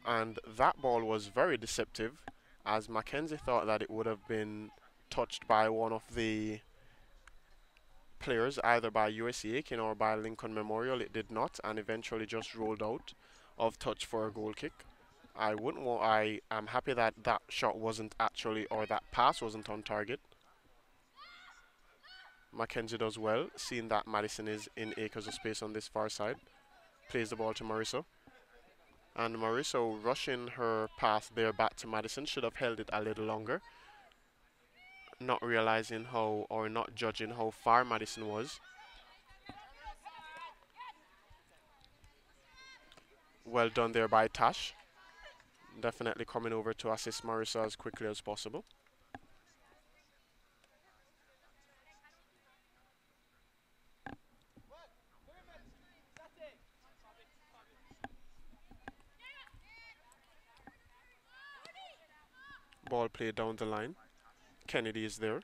And that ball was very deceptive, as Mackenzie thought that it would have been touched by one of the players, either by USC Aiken or by Lincoln Memorial. It did not, and eventually just rolled out of touch for a goal kick. I am happy that that shot wasn't actually, or that pass wasn't on target. Mackenzie does well, seeing that Madison is in acres of space on this far side. Plays the ball to Mariso. And Mariso rushing her pass there back to Madison, should have held it a little longer. Not realizing how, or not judging how far Madison was. Well done there by Tash. Definitely coming over to assist Marissa as quickly as possible. Ball played down the line. Kennedy is there.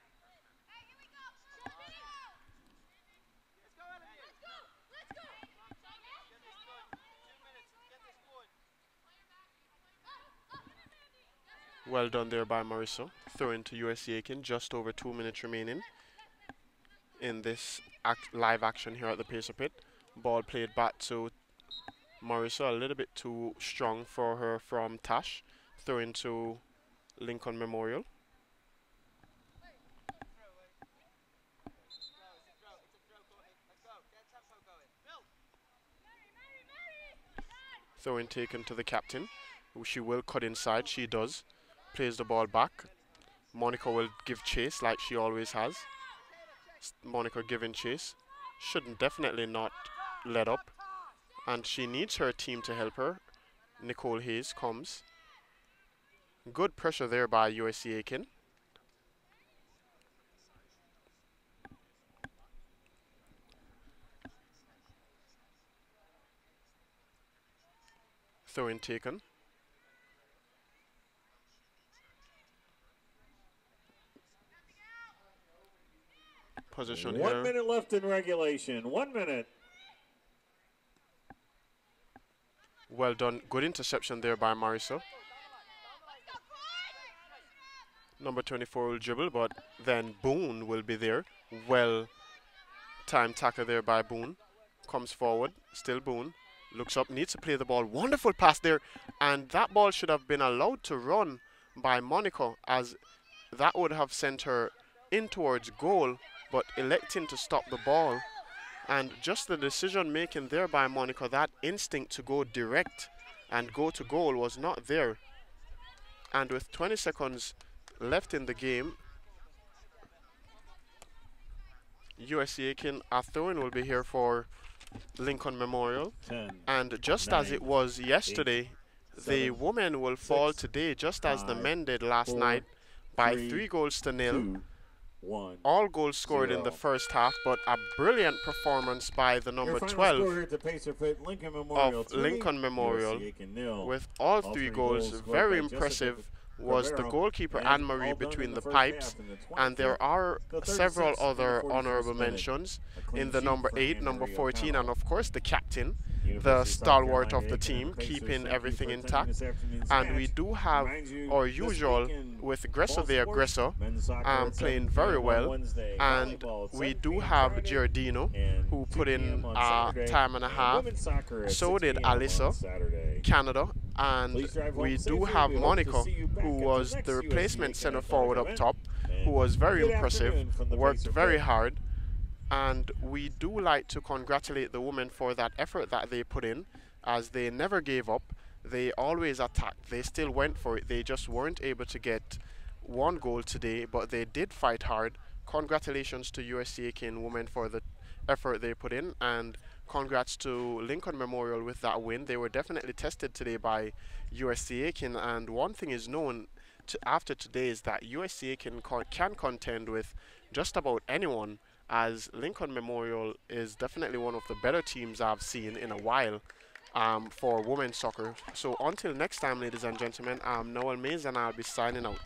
Well done there by Mariso. Throw into USC Aiken. Just over 2 minutes remaining in this live action here at the Pacer pit. Ball played back to Mariso. A little bit too strong for her from Tash. Throw into Lincoln Memorial. Throw in taken to the captain. She will cut inside. She does. plays the ball back. Monica will give chase like she always has. Monica giving chase. Shouldn't definitely not let up. And she needs her team to help her. Nicole Hayes comes. Good pressure there by USC Aiken. Throw-in taken. Position here. 1 minute left in regulation. 1 minute. Well done. Good interception there by Marisa. Number 24 will dribble, but then Boone will be there. Well timed tackle there by Boone. Comes forward. Still Boone. Looks up. Needs to play the ball. Wonderful pass there. And that ball should have been allowed to run by Monica, as that would have sent her in towards goal, but electing to stop the ball. And just the decision making there by Monica, that instinct to go direct and go to goal was not there. And with 20 seconds left in the game, USC Aiken, a throw-in will be here for Lincoln Memorial. 10, and just 9, as it was yesterday, 8, the 7, women will fall 6, today, just as the 5, men did last 4, night, by 3, 3 goals to 0. 2, 1. All goals scored 0. in the first half, but a brilliant performance by the number 12 Lincoln Memorial, of Lincoln Memorial, USC Aiken 0. with all All 3 three goals. goals scored Very by Jessica impressive was the Rivero, goalkeeper and Anne-Marie all done between in the first pipes. half in the And there 25th, are the 36th, several and the other 41st honorable minute. mentions A clean in the sheet number for 8, number Anne-Marie 14, O'Connell. and of course the captain, the University of South stalwart of Carolina the Aiken team, Pacers, keeping thank you everything for attending intact. this afternoon's And we match. do have Reminds you, our this usual weekend, with Gressa fall the sports, aggressor, men's soccer at 7 playing p.m. very on well. Wednesday, And volleyball at we 7 do p.m. have Friday, Giardino, and who 2 put in p.m. on a Saturday, time and a half. women's soccer at So 6 did p.m. on Alyssa, Saturday. Canada, and Please drive home we do safely. have We hope to Monica, see you back who at the was next the replacement USC center Aiken forward athletic up top, event. who was very Good impressive, afternoon from the worked Pacer very Pit. hard. And we do like to congratulate the women for that effort that they put in, as they never gave up. They always attacked. They still went for it. They just weren't able to get 1 goal today, but they did fight hard. Congratulations to USC Aiken women for the effort they put in, and congrats to Lincoln Memorial with that win. They were definitely tested today by USC Aiken, and one thing is known after today is that USC Aiken can contend with just about anyone, as Lincoln Memorial is definitely one of the better teams I've seen in a while for women's soccer. So until next time, ladies and gentlemen, I'm Noel Mays, and I'll be signing out.